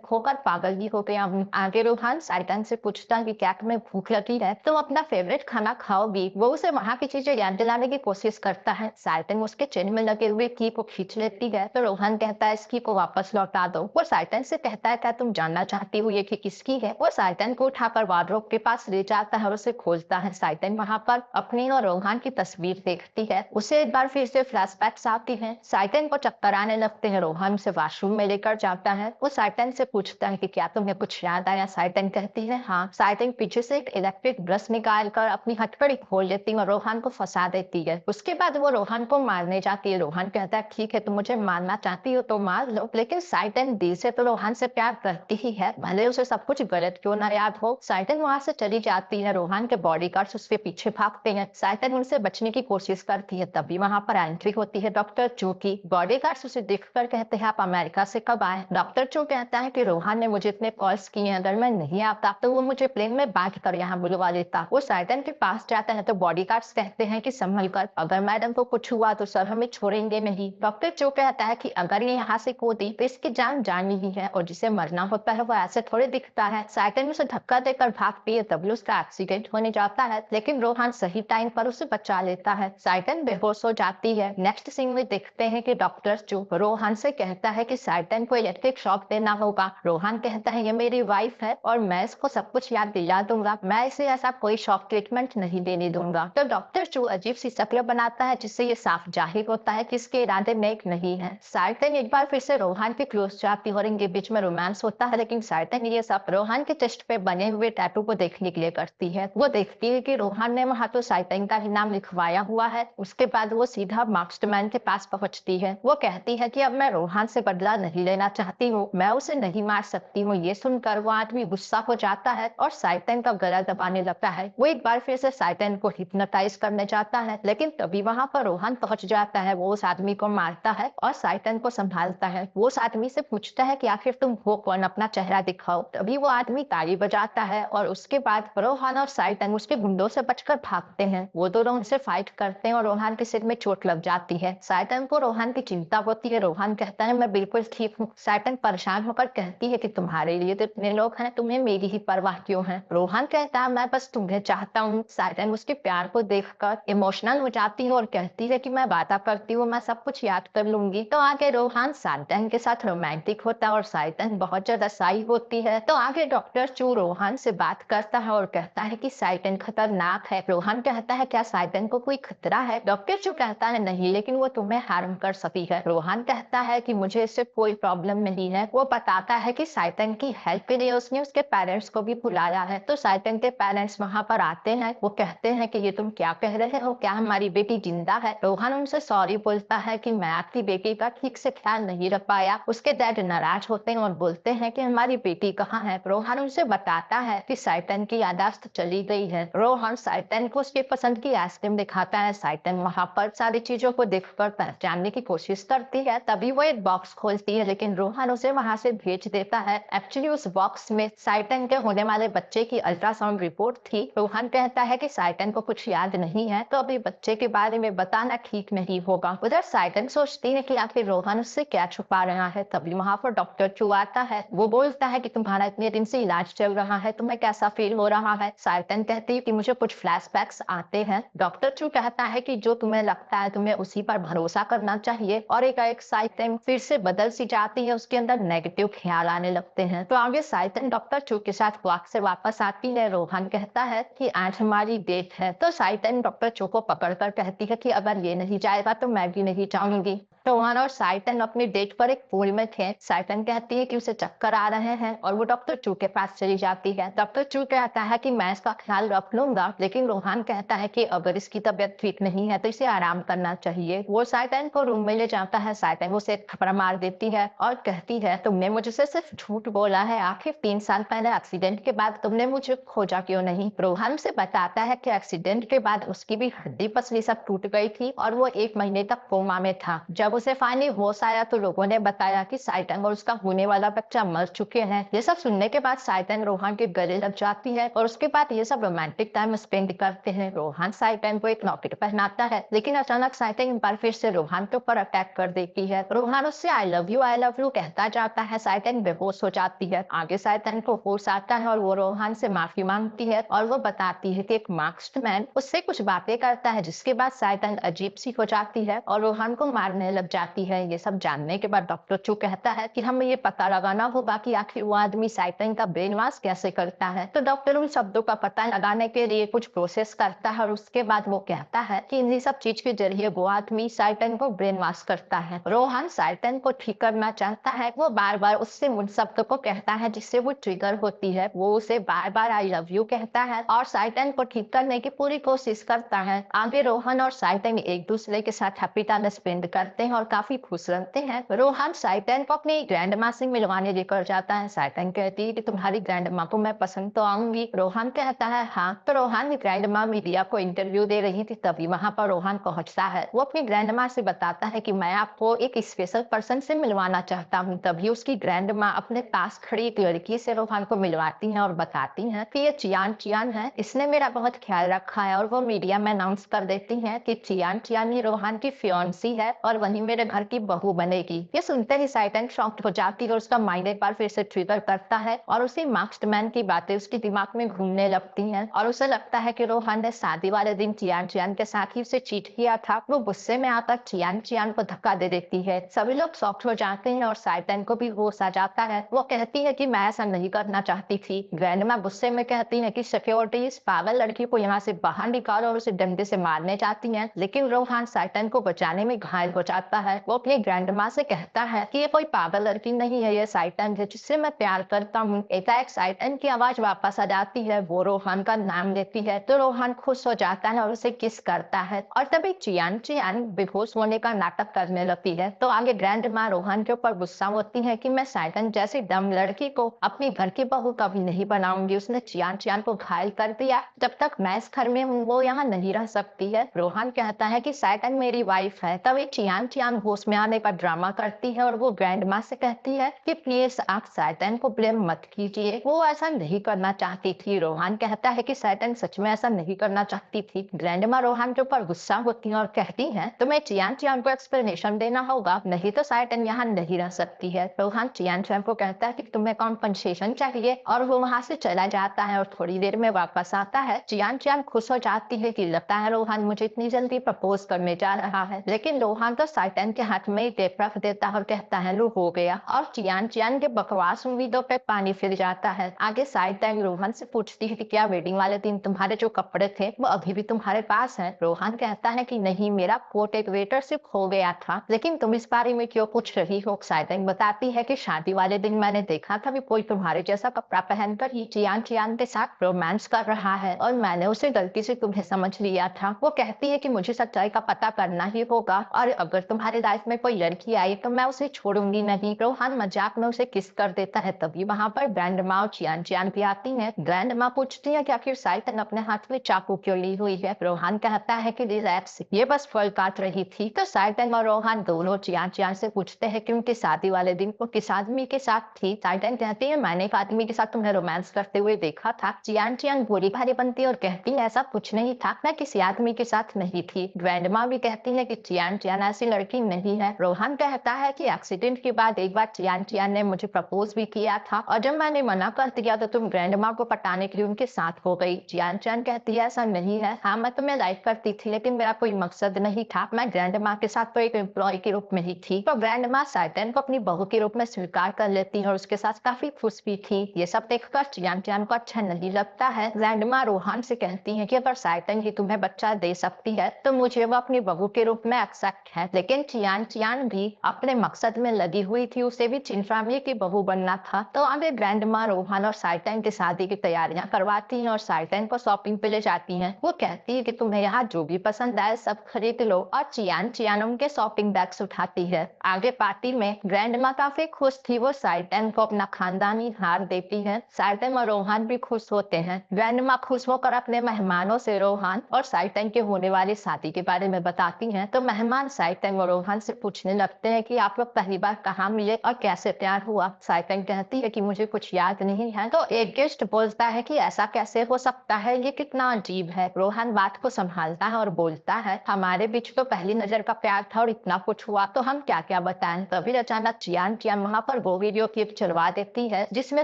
खोकर पागल ही हो गया हूँ। आगे रोहान साइटन से पूछता है कि क्या तुम्हें भूख लगी है, तुम अपना फेवरेट खाना खाओगी? वो उसे वहाँ की चीजें याद दिलाने की कोशिश करता है। साइटन उसके चेन में लगे हुए की को खींच लेती है तो रोहान कहता है इस की को वापस लौटा दो। वो साइटन से कहता है क्या तुम जानना चाहती हो ये की किसकी है? वो साइटन को उठाकर वार्डरोब के पास ले जाता है और उसे खोलता है। साइटन वहाँ पर अपनी और रोहान की तस्वीर देखती है। उसे एक बार फिर से फ्लैशबैक्स आती हैं। साइटन को चक्कर आने लगते हैं। रोहान उसे वॉशरूम में लेकर जाता है। वो साइटन से पूछता है कि क्या तुम्हें कुछ याद आया? साइटन कहती है हाँ। साइटन पीछे से एक इलेक्ट्रिक ब्रश निकाल कर अपनी हथकड़ी खोल लेती है और रोहान को फंसा देती है। उसके बाद वो रोहान को मारने जाती है। रोहान कहता है ठीक है तुम मुझे मारना चाहती हो तो मार लो, लेकिन साइटन दिल से तो रोहान से प्यार करती ही है, भले उसे सब कुछ गलत क्यों ना याद हो। साइटन वहां से चली जाती है। रोहान के बॉडीगार्ड्स उसके पीछे भागते हैं। साइटन उनसे बचने की कोशिश करती है, तभी वहां पर एंट्री होती है डॉक्टर चू की। बॉडीगार्ड्स उसे देखकर कहते हैं आप अमेरिका से कब आए? डॉक्टर चू कहता है कि रोहान ने मुझे इतने कॉल्स किए हैं, अगर मैं नहीं आता तो वो मुझे प्लेन में बांध कर यहाँ बुलवा लेता। वो साइटन के पास जाता है तो बॉडीगार्ड्स कहते हैं कि संभल कर, अगर मैडम को कुछ हुआ तो सर हमें छोड़ेंगे नहीं। डॉक्टर चू कहता है कि अगर ये यहाँ से कूदी तो इसकी जान जानी ही है और जिसे मरना होता है वो ऐसे थोड़े दिखता है। साइटन उसे धक्का देकर भागती है, तभी उसका एक्सीडेंट होने जाता है, लेकिन रोहान सही टाइम पर उसे बचा लेता है। साइटन बेहोश हो जाती है। नेक्स्ट सीन में देखते हैं कि डॉक्टर चू रोहान से कहता है कि साइटन को इलेक्ट्रिक शॉक देना होगा। रोहान कहता है ये मेरी वाइफ है और मैं इसको सब कुछ याद दिला दूंगा, मैं इसे ऐसा कोई शॉक ट्रीटमेंट नहीं देने दूंगा। तो डॉक्टर चू अजीब सी शक्ल बनाता है जिससे ये साफ जाहिर होता है कि इसके इरादे नेक नहीं है। साइटन एक बार फिर से रोहान के क्लोज जाती है और इनके बीच में रोमांस होता है, लेकिन साइटन ये सब रोहान के चेस्ट पे बने हुए टैटू को देखने के लिए करती है। वो देखती है कि रोहान ने वहां तो साइटन का ही नाम लिखवाया हुआ है। उसके बाद वो सीधा मास्टरमाइंड के पास पहुंचती है। वो कहती है कि अब मैं रोहान से बदला नहीं लेना चाहती हूँ, मैं उसे नहीं मार सकती हूँ। ये सुनकर वो आदमी गुस्सा हो जाता है और साइटन का गला दबाने लगता है। वो एक बार फिर से साइटन को हिप्नोटाइज करने जाता है, लेकिन तभी वहां पर रोहान पहुंच जाता है। वो उस आदमी को मारता है और साइटन को संभालता है। वो उस आदमी से पूछता है कि आखिर तुम हो कौन, अपना चेहरा दिखाओ। तभी वो आदमी ताली बजाता है और उसके बाद रोहान और साइटन उसके गुंडों से बचकर भागते हैं। वो दोनों उनसे फाइट करते हैं और रोहान के सिर में चोट लग जाती है। साइटन को रोहान की चिंता होती है। रोहान कहता है मैं बिल्कुल ठीक हूँ। साइटन परेशान होकर कहती है कि तुम्हारे लिए तो इतने लोग हैं, तुम्हें मेरी ही परवाह क्यों है? रोहान कहता है मैं बस तुम्हें चाहता हूँ। साइटन उसके प्यार को देखकर इमोशनल हो जाती है और कहती है कि मैं वादा करती हूँ मैं सब कुछ याद कर लूंगी। तो आगे रोहान साइटन के साथ रोमांटिक होता है और साइटन बहुत ज्यादा साई होती है। तो आगे डॉक्टर चू रोहान से बात करता है और कहता है कि साइटन खतरनाक है। रोहान कहता है क्या साइटन को कोई खतरा है? डॉक्टर चू कहता है नहीं, लेकिन वो तुम्हें हार्म कर सकती है। रोहान कहता है कि मुझे इससे कोई प्रॉब्लम नहीं है। वो बताता है कि साइटन की हेल्प के लिए उसने उसके पेरेंट्स को भी बुलाया है। तो साइटन के पेरेंट्स वहां पर आते हैं। वो कहते हैं कि ये तुम क्या कह रहे हो, क्या हमारी बेटी जिंदा है? रोहान उनसे सॉरी बोलता है कि मैं आपकी बेटी का ठीक से ख्याल नहीं रख पाया। उसके डैड नाराज होते हैं और बोलते हैं कि हमारी बेटी कहाँ है? रोहान उनसे बताता है कि साइटन की यादाश्त चली गई है। रोहान साइटन को उसकी पसंद की आइसक्रीम दिखाता है। साइटन वहां पर सारी चीजों को देखकर पहचानने की कोशिश करती है, तभी वो एक बॉक्स खोलती है, लेकिन रोहान उसे वहां से भेज देता है। एक्चुअली उस बॉक्स में साइटन के होने वाले बच्चे की अल्ट्रासाउंड रिपोर्ट थी। रोहान कहता है कि साइटन को कुछ याद नहीं है तो अभी बच्चे के बारे में बताना ठीक नहीं होगा। उधर साइटन सोचती है कि आखिर रोहान उससे क्या छुपा रहा है। तभी वहां पर डॉक्टर चू आता है। वो बोलता है कि तुम्हारा इतने दिन से इलाज चल रहा है, तुम्हें कैसा फील हो रहा है? साइटन कहती है कि मुझे कुछ फ्लैशबैक्स आते हैं। डॉक्टर चू कहता है कि जो तुम्हें लगता है तुम्हें उसी पर भरोसा करना चाहिए। और एक साइटन फिर से बदल सी जाती है, उसके अंदर नेगेटिव ख्याल आने लगते हैं। तो आगे साइटन डॉक्टर चू के साथ वॉक से वापस आती है। रोहान कहता है कि आज हमारी डेट है। तो साइटन डॉक्टर चू को पकड़कर कहती है कि अगर ये नहीं जाएगा तो मैं भी नहीं जाऊंगी। रोहान और साइटन अपनी डेट पर एक पूल में थे। साइटन कहती है कि उसे चक्कर आ रहे हैं और वो डॉक्टर चू के पास चली जाती है। डॉक्टर चू कहता है कि मैं इसका ख्याल रख लूंगा, लेकिन रोहान कहता है कि अगर इसकी तबीयत ठीक नहीं है तो इसे आराम करना चाहिए। वो साइटन को रूम में ले जाता है। साइटन उसे एक थप्पड़ मार देती है और कहती है तुमने मुझसे सिर्फ झूठ बोला है, आखिर 3 साल पहले एक्सीडेंट के बाद तुमने मुझे खोजा क्यों नहीं? रोहान से बताता है कि एक्सीडेंट के बाद उसकी भी हड्डी पसली सब टूट गई थी और वो 1 महीने तक कोमा में था। जब जब उसे फाइनली होश आया तो लोगों ने बताया कि साइटंग और उसका होने वाला बच्चा मर चुके हैं। ये सब सुनने के बाद साइटंग रोहान के गले लग जाती है और उसके बाद ये सब रोमांटिक टाइम स्पेंड करते हैं। रोहान साइटंग को एक लॉकेट पहनाता है, लेकिन अचानक साइटंग एक बार फिर से रोहान के ऊपर अटैक कर देती है। रोहान उससे आई लव यू कहता जाता है। साइटंग बेहोश हो जाती है। आगे साइटंग को होश आता है और वो रोहान से माफी मांगती है और वो बताती है कि एक मास्क्ड मैन उससे कुछ बातें करता है, जिसके बाद साइटंग अजीब सी हो जाती है और रोहान को मारने लग जाती है। ये सब जानने के बाद डॉक्टर चू कहता है कि हमें ये पता लगाना होगा कि आखिर वो आदमी साइटंग का ब्रेन वॉश कैसे करता है। तो डॉक्टर उन शब्दों का पता लगाने के लिए कुछ प्रोसेस करता है और उसके बाद वो कहता है कि इन्हीं सब चीज के जरिए वो आदमी साइटंग को ब्रेन वॉश करता है। रोहान साइटंग को ठीक करना चाहता है। वो बार बार उससे उन शब्दों को कहता है जिससे वो ट्रिगर होती है। वो उसे बार बार आई लव यू कहता है और साइटंग को ठीक करने की पूरी कोशिश करता है। आगे रोहन और साइटंग एक दूसरे के साथ हैप्पी टाइम स्पेंड करते हैं और काफी खुश रहते हैं। रोहन साइटंग को अपनी ग्रैंड माँ से मिलवाने लेकर जाता है। साइटंग कहती है कि तुम्हारी ग्रैंड माँ को मैं पसंद तो आऊंगी। रोहन कहता है हाँ। तो रोहन की ग्रैंड माँ मीडिया को इंटरव्यू दे रही थी, तभी वहां पर रोहन पहुंचता है। वो अपनी ग्रैंड माँ से बताता है कि मैं आपको एक स्पेशल पर्सन से मिलवाना चाहता हूँ। तभी उसकी ग्रैंड माँ अपने पास खड़ी एक लड़की से रोहन को मिलवाती है और बताती है कि ये चियान चियान है, इसने मेरा बहुत ख्याल रखा है। और वो मीडिया में अनाउंस कर देती है कि चियान चियान ही रोहन की फियांसी है और वही मेरे घर की बहू बनेगी। ये सुनते ही साइटंग शॉक्ड हो जाती है और उसका माइंड एक बार फिर से ट्रिगर करता है और उसी मास्क्ड मैन की बातें उसके दिमाग में घूमने लगती हैं और उसे लगता है कि रोहन ने शादी वाले दिन चियान चियान के साथ ही उसे चीट किया था। वो गुस्से में आकर चियान चियान को धक्का दे देती है। सभी लोग शॉक्ड हो जाते हैं और साइटंग को भी होश आ जाता है। वो कहती है कि मैं ऐसा नहीं करना चाहती थी। ग्रैंडमा गुस्से में कहती है कि सिक्योरिटी इस पागल लड़की को यहाँ से बाहर निकालो और उसे डंडे से मारने जाती है, लेकिन रोहान साइटंग को बचाने में घायल हो जाता है। वो अपनी ग्रैंडमा से कहता है कि ये कोई पागल लड़की नहीं है, ये साइटंग है जिससे मैं प्यार करता हूँ। एकाएक साइटंग की आवाज वापस आ जाती है। वो रोहान का नाम लेती है तो रोहान खुश हो जाता है और उसे किस करता है और तभी चियान चियान बेहोश होने का नाटक करने लगती है। तो आगे ग्रैंडमा रोहान के ऊपर गुस्सा होती है कि मैं साइटंग जैसी डम लड़की को अपनी घर की बहू कभी नहीं बनाऊंगी। उसने चियान चियान को घायल कर दिया। जब तक मैं इस घर में हूँ वो यहाँ नहीं रह सकती है। रोहन कहता है कि साइटंग मेरी वाइफ है। तभी चियान चियान होश में आने का ड्रामा करती है और वो ग्रैंड माँ से कहती है कि प्लीज आप साइटंग को ब्लेम मत कीजिए, वो ऐसा नहीं करना चाहती थी। रोहन कहता है कि साइटंग सच में ऐसा नहीं करना चाहती थी। ग्रैंड माँ रोहन के ऊपर गुस्सा होती है और कहती है तुम्हें चियान चियान को एक्सप्लेनेशन देना होगा, नहीं तो साइटंग यहाँ नहीं रह सकती है। रोहन चियान चियान को कहता है कि तुम्हें कॉम्पनसेशन चाहिए और वो वहां से चला जाता है और थोड़ी देर में वापस आता है। चियान चियान खुश हो जाती है कि लगता है रोहन मुझे इतनी जल्दी प्रपोज करने जा रहा है, लेकिन रोहन तो साइटंग के हाथ में ही टेप रख देता है और कहता है लो हो गया। और चियान चियान के बकवास उम्मीदों पे पानी फिर जाता है। आगे साइटंग रोहन से पूछती है कि क्या वेडिंग वाले दिन तुम्हारे जो कपड़े थे वो अभी भी तुम्हारे पास हैं? रोहन कहता है कि नहीं, मेरा कोट एक वेटर से खो गया था, लेकिन तुम इस बारे में क्यों पूछ रही हो? साइटंग बताती है कि शादी वाले दिन मैंने देखा था भी कोई तुम्हारे जैसा कपड़ा पहनकर ही चियान चियान के साथ रोमांस कर रहा है और मैंने उसे गलती से तुम्हें समझ लिया था। वो कहती है कि मुझे सच्चाई का पता करना ही होगा और अगर तुम्हारी लाइफ में कोई लड़की आई तो मैं उसे छोड़ूंगी नहीं। रोहन मजाक में उसे किस कर देता है। तभी वहां पर ग्रैंड माँ और चियान चियान भी आती है। ग्रैंड माँ पूछती है कि आखिर साइटंग अपने हाथ में चाकू क्यों ली हुई है? रोहन कहता है कि रिलैक्स, ये बस फल काट रही थी। तो साइटंग और रोहन दोनों चियान चियान से पूछते हैं कि उनकी शादी वाले दिन वो किस आदमी के साथ थी। साइटंग कहती है मैंने एक आदमी के साथ तुम्हें रोमांस करते हुए देखा था। चियान चियान बुरी भारी बनती है और कहती है ऐसा कुछ नहीं था, मैं किसी आदमी के साथ नहीं थी। ग्रैंडमा भी कहती है कि चियान चियान ऐसी लड़की नहीं है। रोहन कहता है कि एक्सीडेंट के बाद एक बार चियान चियान ने मुझे प्रपोज भी किया था और जब मैंने मना कर दिया तो तुम ग्रैंडमा को पटाने के लिए उनके साथ हो गई। चियान चियान कहती है ऐसा नहीं है, हाँ मैं तुम्हें लाइक करती थी लेकिन मेरा कोई मकसद नहीं था, मैं ग्रैंडमा के साथ तो एक एम्प्लॉय के रूप में ही थी। तो ग्रैंडमा साइटंग को अपनी बहू के रूप में स्वीकार कर लेती है और उसके साथ काफी खुश भी थी। ये सब देखकर चियान चियान को अच्छा नहीं लगता है। ग्रैंडमा रोहन से कहती है कि अगर साइटंग ही तुम्हें बच्चा दे सकती है तो मुझे वो अपनी बहू के रूप में एक्सेप्ट है। लेकिन चियान चियान भी अपने मकसद में लगी हुई थी, उसे भी चिन फैमिली की बहू बनना था। तो आगे ग्रैंडमा रोहन और साइटंग की शादी की तैयारियां करवाती हैं और साइटंग को शॉपिंग पे ले जाती हैं। वो कहती है कि तुम्हें यहाँ जो भी पसंद आए सब खरीद लो और चियान चियान उनके शॉपिंग बैग्स उठाती है। आगे पार्टी में ग्रैंडमा काफी खुश थी, वो साइटंग को अपना खानदानी हार देती है। साइटंग और रोहन भी खुश होते हैं। ग्रैंडमा खुश होकर अपने मेहमानों से रोहन और साइटंग के होने वाली शादी के बारे में बताती हैं। तो मेहमान साइटंग वो रोहन से पूछने लगते हैं कि आप लोग पहली बार कहाँ मिले और कैसे प्यार हुआ। साइटन कहती है कि मुझे कुछ याद नहीं है। तो एक गेस्ट बोलता है कि ऐसा कैसे हो सकता है, ये कितना अजीब है। रोहन बात को संभालता है और बोलता है, हमारे बीच तो पहली नजर का प्यार था और इतना कुछ हुआ तो हम क्या क्या बताएं। तभी अचानक चियान चियान वहाँ पर वो वीडियो क्लिप चलवा देती है जिसमें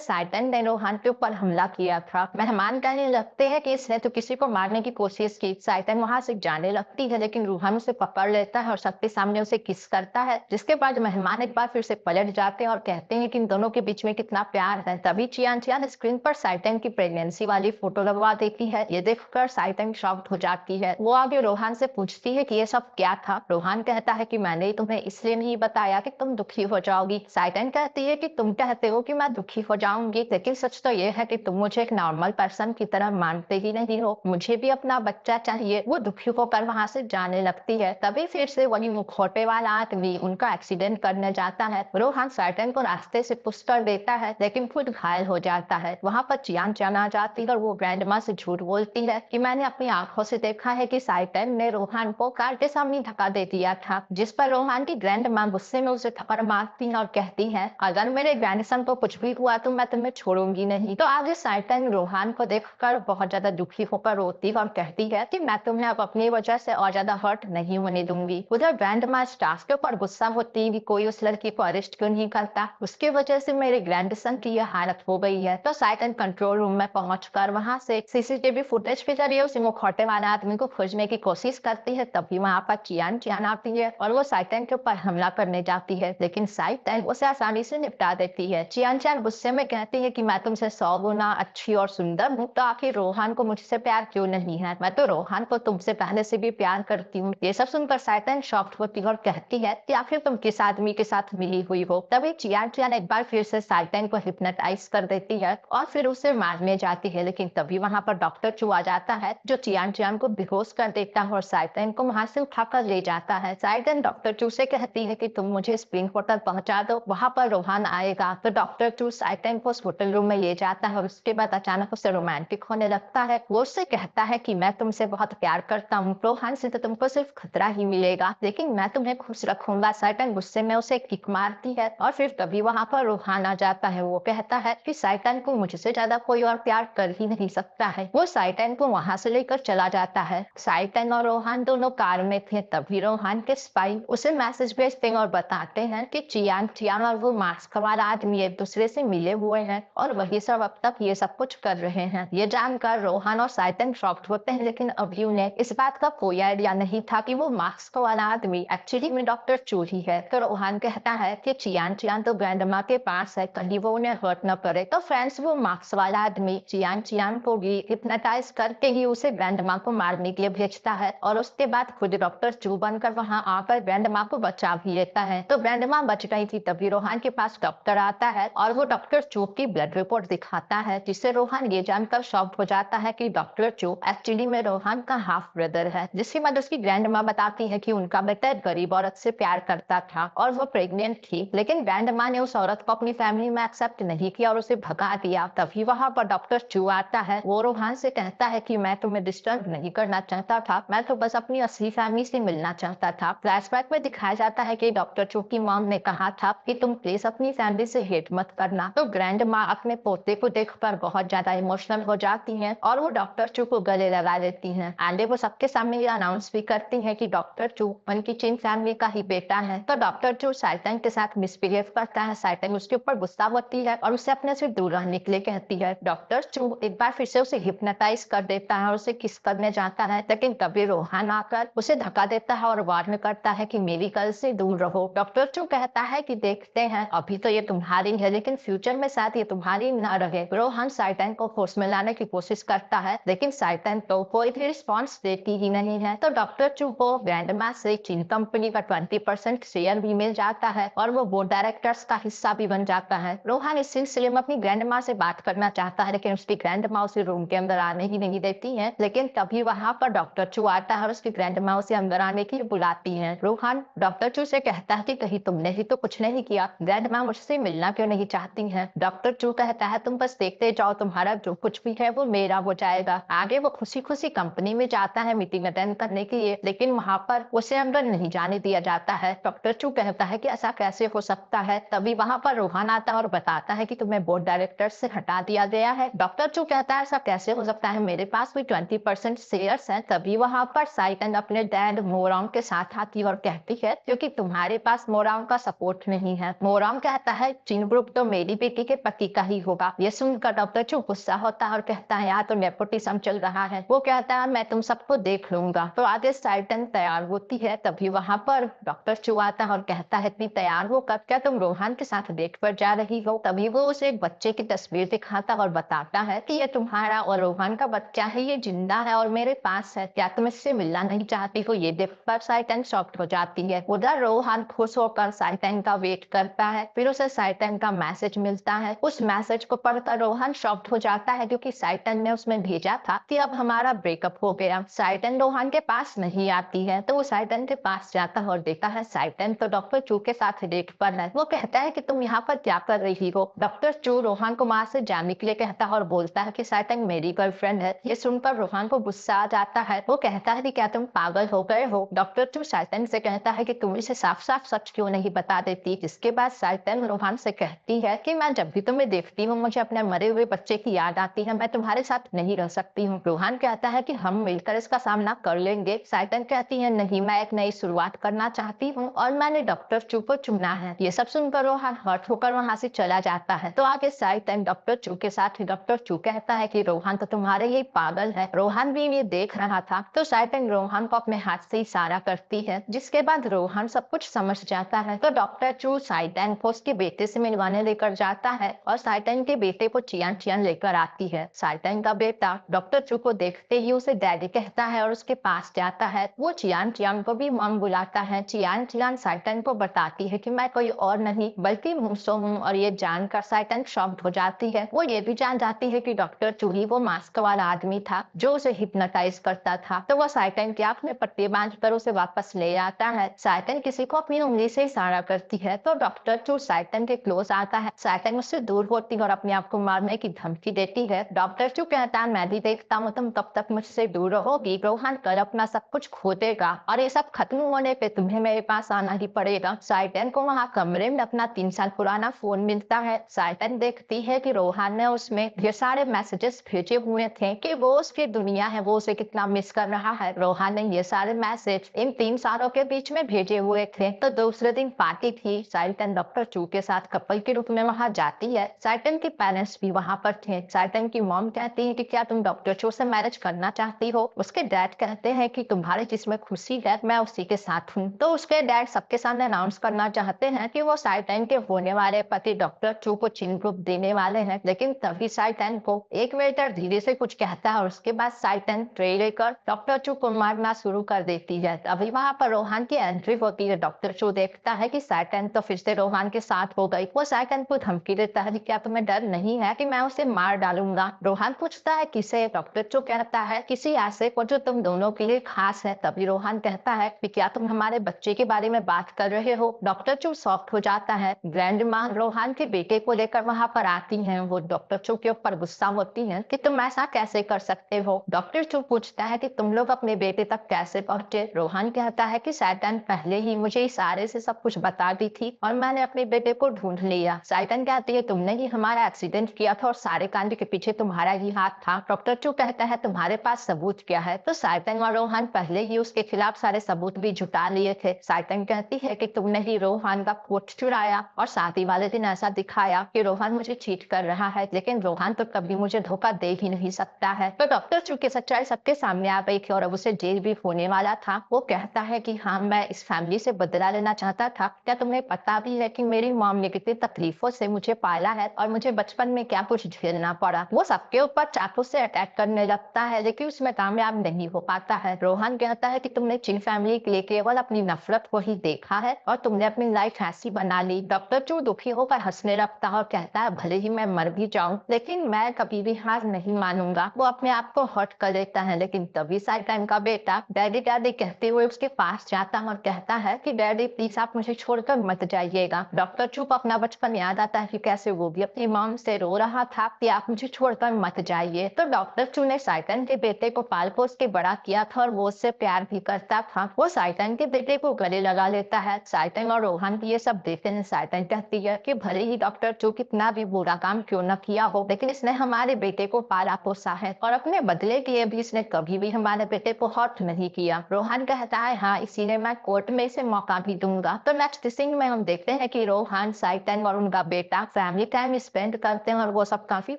साइटन ने रोहन के ऊपर हमला किया था। मेहमान कहने लगते हैं कि इसने तो किसी को मारने की कोशिश की। साइटन वहां से जाने लगती है लेकिन रोहन उसे पकड़ लेता है और सबके सामने उसे किस करता है, जिसके बाद मेहमान एक बार फिर से पलट जाते हैं और कहते हैं कि इन दोनों के बीच में कितना प्यार है। तभी चियान चियान स्क्रीन पर साइटन की प्रेगनेंसी वाली फोटो लगवा देती है। ये देखकर साइटन शॉक्ड हो जाती है। वो आगे रोहन से पूछती है कि ये सब क्या था। रोहन कहता है कि मैंने तुम्हें इसलिए नहीं बताया कि तुम दुखी हो जाओगी। साइटन कहती है कि तुम कहते हो कि मैं दुखी हो जाऊंगी, लेकिन सच तो ये है कि तुम मुझे एक नॉर्मल पर्सन की तरह मानते ही नहीं हो। मुझे भी अपना बच्चा चाहिए। वो दुखी होकर वहां से जाने लगती है। तभी फिर से वही मुखौटे वाला आदमी उनका एक्सीडेंट करने जाता है। रोहन साइटन को रास्ते से पुश कर देता है लेकिन खुद घायल हो जाता है। वहां पर चियान चियान आ जाती है और वो ग्रैंडमा से झूठ बोलती है कि मैंने अपनी आंखों से देखा है कि साइटन ने रोहन को कार के सामने धक्का दे दिया था। जिस पर रोहन की ग्रैंडमा गुस्से में उसे थप्पड़ मारती है और कहती है, अगर मेरे ग्रैंडसन को कुछ भी हुआ तो मैं तुम्हें छोड़ूंगी नहीं। तो आगे साइटन रोहन को देखकर बहुत ज्यादा दुखी होकर रोती है और कहती है कि मैं तुम्हें अब अपनी वजह से और ज्यादा हर्ट नहीं होने दूंगी। उधर ग्रैंडमा स्टाफ के ऊपर गुस्सा होती है कि कोई उस लड़की को अरेस्ट क्यों नहीं करता, उसकी वजह से मेरे ग्रैंडसन की यह हालत हो गई है। तो साइटन कंट्रोल रूम में पहुंचकर वहां से सीसीटीवी फुटेज के जरिए उस मुखौटे वाले आदमी को खोजने की कोशिश करती है। तभी वहां पर चियान चियान आती है और वो साइटन के ऊपर हमला करने जाती है, लेकिन साइटन उसे आसानी से निपटा देती है। चियान चियान गुस्से में कहती है कि मैं तुमसे 100 गुना अच्छी और सुंदर हूँ, तो आखिर रोहन को मुझसे प्यार क्यों नहीं है? मैं तो रोहन को तुमसे पहले से भी प्यार करती हूँ। ये सब सुनकर साइटन शॉक्ड होती है और कहती है कि आखिर तुम किस आदमी के साथ मिली हुई हो। तभी चियान चियान एक बार फिर से साइटन को हिप्नोटाइज कर देती है और फिर उसे मारने जाती है, लेकिन तभी वहां पर डॉक्टर चू आ जाता है जो चियान चियान को बेहोश कर देता है और साइटन को वहां से उठाकर ले जाता है। साइटन डॉक्टर चू से कहती है कि तुम मुझे स्प्रिंग होटल पहुंचा दो, वहां पर रोहन आएगा। तो डॉक्टर चू साइटन को उस होटल रूम में ले जाता है और उसके बाद अचानक उसे रोमांटिक होने लगता है। वो उससे कहता है कि मैं तुमसे बहुत प्यार करता हूँ, रोहन से तो तुमको सिर्फ खतरा ही मिलेगा, लेकिन मैं तुम्हें खुश रखूंगा। साइटन गुस्से में उसे किक मारती है और फिर तभी वहां पर रोहन आ जाता है। वो कहता है कि साइटन को मुझसे ज्यादा कोई और प्यार कर ही नहीं सकता है। वो साइटन को वहां से लेकर चला जाता है। साइटन और रोहन दोनों कार में थे। तभी रोहन के स्पाई उसे मैसेज भेजते हैं और बताते हैं कि चियान चियान और वो मास्क वाला आदमी एक दूसरे से मिले हुए हैं और वही सब अब तक ये सब कुछ कर रहे हैं। ये जानकर रोहन और साइटन शॉक्ड होते हैं, लेकिन अभी उन्हें इस बात का कोई आइडिया नहीं था कि वो मास्क वाला आदमी एक्चुअली में डॉक्टर चू ही है। तो रोहन कहता है कि चियान चियान तो ग्रैंडमा के पास है, कहीं वो उन्हें हर्ट न करे। तो फ्रेंड्स वो मास्क वाला आदमी चियान चियान को भी हिप्नोटाइज करके ही उसे ग्रैंडमा को मारने के लिए भेजता है और उसके बाद खुद डॉक्टर चू बनकर वहां आकर ग्रैंडमा को बचा भी लेता है। तो ग्रैंडमा बच गई थी। तभी रोहन के पास डॉक्टर आता है और वो डॉक्टर चू की ब्लड रिपोर्ट दिखाता है, जिससे रोहन ये जानकर शॉक्ड हो जाता है कि डॉक्टर चू एक्चुअली में रोहन का हाफ ब्रदर है। जिसके बाद उसकी ग्रैंडमा बताती है कि उनका बेटा एक गरीब औरत से प्यार करता था और वो प्रेग्नेंट थी, लेकिन ग्रैंडमा ने उस औरत को अपनी फैमिली में एक्सेप्ट नहीं किया और उसे भगा दिया। तभी वहां पर डॉक्टर चू आता है। वो रोहन से कहता है कि मैं तुम्हें डिस्टर्ब नहीं करना चाहता था, मैं तो बस अपनी असली फैमिली से मिलना चाहता था। फ्लैशबैक में दिखाया जाता है कि डॉक्टर चू की मॉम ने कहा था कि तुम प्लीज अपनी फैमिली से हेट मत करना। तो ग्रैंडमा अपने पोते को देखकर बहुत ज्यादा इमोशनल हो जाती हैं और वो डॉक्टर चू को गले लगा लेती हैं। एंड वो सबके सामने ये अनाउंस भी करती है कि डॉक्टर चू उनकी चिन फैमिली का ही बेटा है। तो डॉक्टर चू साइटन के साथ मिसबिहेव करता है। साइटन उसके ऊपर गुस्सा होती है और उसे अपने से दूर रहने के लिए कहती है। डॉक्टर चू एक बार फिर से उसे हिप्नोटाइज कर देता है और उसे किस करने जाता है, लेकिन तभी रोहन आकर उसे धक्का देता है और वार्न करता है कि मेरी गर्ल से दूर रहो। डॉक्टर चू कहता है कि देखते हैं, अभी तो ये तुम्हारी है लेकिन फ्यूचर में शायद ये तुम्हारी ना रहे। रोहन साइटन को होश में लाने की कोशिश करता है, लेकिन साइटन तो कोई भी रिस्पॉन्स देती ही नहीं है। तो डॉक्टर चू को ग्रैंडमा से चीन कंपनी का 20% शेयर भी मिल जाता है और वो बोर्ड डायरेक्टर्स का हिस्सा भी बन जाता है। रोहन इस सिलसिले में अपनी ग्रैंडमा से बात करना चाहता है, लेकिन उसकी ग्रैंडमा उसे रूम के अंदर आने ही नहीं देती है। लेकिन तभी वहां पर डॉक्टर चू आता है और उसकी ग्रैंडमा उसे अंदर आने की बुलाती है। रोहन डॉक्टर चू से कहता है कि कहीं तुमने ही तो कुछ नहीं किया, ग्रैंडमा मुझसे मिलना क्यों नहीं चाहती है? डॉक्टर चू कहता है तुम बस देखते जाओ, तुम्हारा जो कुछ भी है वो मेरा हो जाएगा। आगे वो खुशी खुशी कंपनी में जाता है मीटिंग अटेंड करने के लिए, लेकिन वहां पर उसे अंदर नहीं नहीं जाने दिया जाता है। डॉक्टर चू कहता है कि ऐसा कैसे हो सकता है। तभी वहां पर रोहन आता है और बताता है कि तुम्हें बोर्ड डायरेक्टर से हटा दिया गया है। डॉक्टर चू कहता है ऐसा कैसे हो सकता है, मेरे पास भी 20% शेयर्स हैं। तभी वहां पर साइटन अपने डैड मोरांग के साथ आती है और कहती है क्योंकि तुम्हारे पास मोरांग का सपोर्ट नहीं है। मोरांग कहता है चिनब्रुक तो मेरी बेटी के पति का ही होगा। ये सुनकर डॉक्टर चू गुस्सा होता है और कहता है यहाँ तो नेपोटिज्म चल रहा है। वो कहता है मैं तुम सबको देख लूंगा। तो आगे साइटन तैयार होती है। तभी वहां पर डॉक्टर चू आता है और कहता है इतनी तैयार हो कब, क्या तुम रोहन के साथ डेट पर जा रही हो। तभी वो उसे एक बच्चे की तस्वीर दिखाता और बताता है कि ये तुम्हारा और रोहन का बच्चा है, ये जिंदा है और मेरे पास है, क्या तुम इससे मिलना नहीं चाहती हो। ये देखकर साइटन शॉक्ड हो जाती है। उधर रोहन खुश होकर साइटन का वेट करता है। फिर उसे साइटन का मैसेज मिलता है। उस मैसेज को पढ़कर रोहन शॉक्ड हो जाता है क्योंकि साइटन ने उसमें भेजा था कि अब हमारा ब्रेकअप हो गया। साइटन रोहन के पास नहीं आती है तो वो साइटन के पास जाता है और देखता है साइटन तो डॉक्टर चू के साथ डेट पर है। वो कहता है कि तुम यहाँ पर क्या कर रही हो। डॉक्टर चू रोहन को वहां से जाने के लिए कहता है और बोलता है कि साइटन मेरी गर्लफ्रेंड है। ये सुनकर रोहन को गुस्सा आ जाता है। वो कहता है कि क्या तुम पागल हो गए हो। डॉक्टर चू साइटन से कहता है कि तुम इसे साफ साफ सच क्यों नहीं बता देती। जिसके बाद साइटन रोहन से कहती है कि मैं जब भी तुम्हें देखती हूँ मुझे अपने मरे हुए बच्चे की याद आती है, मैं तुम्हारे साथ नहीं रह सकती हूँ। रोहन कहता है कि हम मिलकर इसका सामना कर लेंगे। साइटन कहती है नहीं, मैं एक नई शुरुआत करना चाहती हूँ और मैंने डॉक्टर चू को चुना है। ये सब सुनकर रोहन हर्ट होकर वहां से चला जाता है। तो आगे साइटन डॉक्टर चू के साथ डॉक्टर चू कहता है कि रोहन तो तुम्हारे ये पागल है। रोहन भी ये देख रहा था। तो साइटन रोहन को अपने हाथ से इशारा करती है। जिसके बाद रोहन सब कुछ समझ जाता है। तो डॉक्टर चू साइटन को उसके बेटे से मिलवाने लेकर जाता है और साइटन के बेटे को चियान चियान लेकर आती है। साइटन का बेटा डॉक्टर चू को देखते ही उसे डैडी कहता है और उसके पास जाता है। वो चियान चियान को भी मम बुलाता है। चियान चियान साइटन को बताती है कि मैं कोई और नहीं बल्कि मूसो हूँ और ये जानकर साइटन शॉक्ड हो जाती है। वो ये भी जान जाती है कि डॉक्टर चू ही वो मास्क वाला आदमी था जो उसे हिप्नोटाइज करता था। तो वो साइटन की आंख में पट्टी बांधकर उसे वापस ले आता है। साइटन किसी को अपनी उंगली से इशारा करती है तो डॉक्टर चू साइटन के क्लोज आता है। साइटन उससे दूर होती है और अपने आप को मारने की धमकी देती है। डॉक्टर चू कहता है मैं भी देखता हूँ तुम तब तक मुझसे दूर रहोगी। रोहन कर अपना सब कुछ खो देगा और ये सब खत्म होने पे तुम्हें मेरे पास आना ही पड़ेगा। साइटन को वहाँ कमरे में अपना 3 साल पुराना फोन मिलता है। साइटन देखती है कि रोहन ने उसमें ढेर सारे मैसेजेस भेजे हुए थे कि वो उसकी दुनिया है, वो उसे कितना मिस कर रहा है। रोहन ने ये सारे मैसेज इन 3 सालों के बीच में भेजे हुए थे। तो दूसरे दिन पार्टी थी। साइटन डॉक्टर चू के साथ कपल के रूप में वहां जाती है। साइटन के पेरेंट्स भी वहां पर थे। साइटन की मॉम कहती है कि क्या तुम डॉक्टर चू से मैरिज करना चाहती हो। उसके डैड कहते हैं कि तुम्हारे जिसमें खुशी है मैं उसी के साथ हूँ। तो उसके डैड सबके सामने अनाउंस करना चाहते हैं कि वो साइटन के होने वाले पति डॉक्टर चू को चिन्ह रूप देने वाले हैं। लेकिन तभी साइटन को एक वेटर धीरे से कुछ कहता है और उसके बाद साइटन ट्रे लेकर डॉक्टर चू को मारना शुरू कर देती है। अभी वहां पर रोहन की एंट्री होती है। डॉक्टर चू देखता है कि साइटन तो फिर से रोहन के साथ हो गई। वो साइटन को धमकी देता है कि क्या तुम्हें डर नहीं है कि मैं उसे मार डालूंगा। रोहन पूछता है किसे। डॉक्टर चू कहता है किसी ऐसे को जो तुम दोनों के लिए खास है। तभी रोहन कहता है कि क्या तुम हमारे बच्चे के बारे में बात कर रहे हो। डॉक्टर चू शॉक्ड हो जाता है। ग्रैंड माँ रोहन के बेटे को लेकर वहां पर आती हैं। वो डॉक्टर चू के ऊपर गुस्सा होती हैं कि तुम ऐसा कैसे कर सकते हो। डॉक्टर चू पूछता है कि तुम लोग अपने बेटे तक कैसे पहुंचे। रोहन कहता है कि साइटन पहले ही मुझे इशारे से सब कुछ बता दी थी और मैंने अपने बेटे को ढूंढ लिया। साइटन कहती है तुमने ही हमारा एक्सीडेंट किया था और सारे कांड के पीछे तुम्हारा ही हाथ था। डॉक्टर चू कहता है तुम्हारे पास सबूत क्या है। तो साइटन और रोहन पहले ही उसके खिलाफ सारे सबूत भी जुटा लिए थे। साइटन कहती है कि तुमने ही रोहन का कोट चुराया और शादी वाले दिन ऐसा दिखाया कि रोहन मुझे चीट कर रहा है, लेकिन रोहन तो कभी मुझे धोखा दे ही नहीं सकता है। तो डॉक्टर चू की सच्चाई सबके सामने आ गई थी और अब उसे जेल भी होने वाला था। वो कहता है कि हाँ मैं इस फैमिली से बदला लेना चाहता था। क्या तुम्हें पता भी है कि मेरी मॉम ने कितनी तकलीफों से मुझे पाला है और मुझे बचपन में क्या कुछ झेलना पड़ा। वो सबके ऊपर चाकू से अटैक करने लगता है लेकिन उसमें कामयाब नहीं हो पाता है। रोहन कहता है कि तुमने चिन फैमिली के लिए केवल अपनी नफरत को ही देखा है और तुमने अपनी लाइफ ऐसी बना ली। डॉक्टर चू दुखी होकर हंसने लगता है और कहता है भले ही मैं मर भी जाऊं लेकिन मैं कभी भी हार नहीं मानूंगा। वो अपने आप को हर्ट कर देता है। लेकिन तभी साइटन का बेटा डैडी डैडी कहते हुए उसके पास जाता है और कहता है कि डैडी प्लीज आप मुझे छोड़कर मत जाइएगा। डॉक्टर चू को अपना बचपन याद आता है कि कैसे वो भी अपनी मॉम से रो रहा था कि आप मुझे छोड़कर मत जाइए। तो डॉक्टर चू ने साइटन के बेटे को पाल पोस के बड़ा किया था और वो उससे प्यार भी करता था। वो साइटन साइटन के बेटे को गले लगा लेता है। साइटन और रोहन ये सब देखने साइटन कहती है कि भले ही डॉक्टर जो कितना भी बुरा काम क्यों न किया हो, लेकिन इसने हमारे बेटे को पाला पोसा है और अपने बदले के लिए भी इसने कभी भी हमारे बेटे को हर्ट नहीं किया। रोहन कहता है हाँ, इसीलिए मैं कोर्ट में इसे मौका भी दूंगा। तो नेक्स्ट सीन में हम देखते हैं कि रोहन, साइटन और उनका बेटा फैमिली टाइम स्पेंड करते हैं और वो सब काफी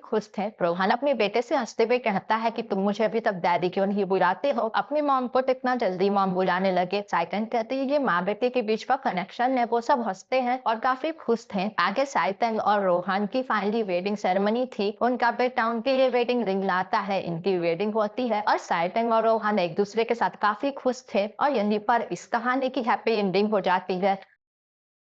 खुश थे। रोहन अपने बेटे से हंसते हुए कहता है कि तुम मुझे अभी तक डैडी क्यों नहीं बुलाते हो, अपनी मॉम को तो इतना जल्दी मॉम बुलाने लगे। साइटन कहती है ये माँ बेटे के बीच का कनेक्शन है। वो सब हंसते हैं और काफी खुश थे। आगे साइटन और रोहन की फाइनली वेडिंग सेरेमनी थी। उनका बेटा उनके लिए वेडिंग रिंग लाता है, इनकी वेडिंग होती है और साइटन और रोहन एक दूसरे के साथ काफी खुश थे और यहीं पर इस कहानी की हैप्पी एंडिंग हो जाती है।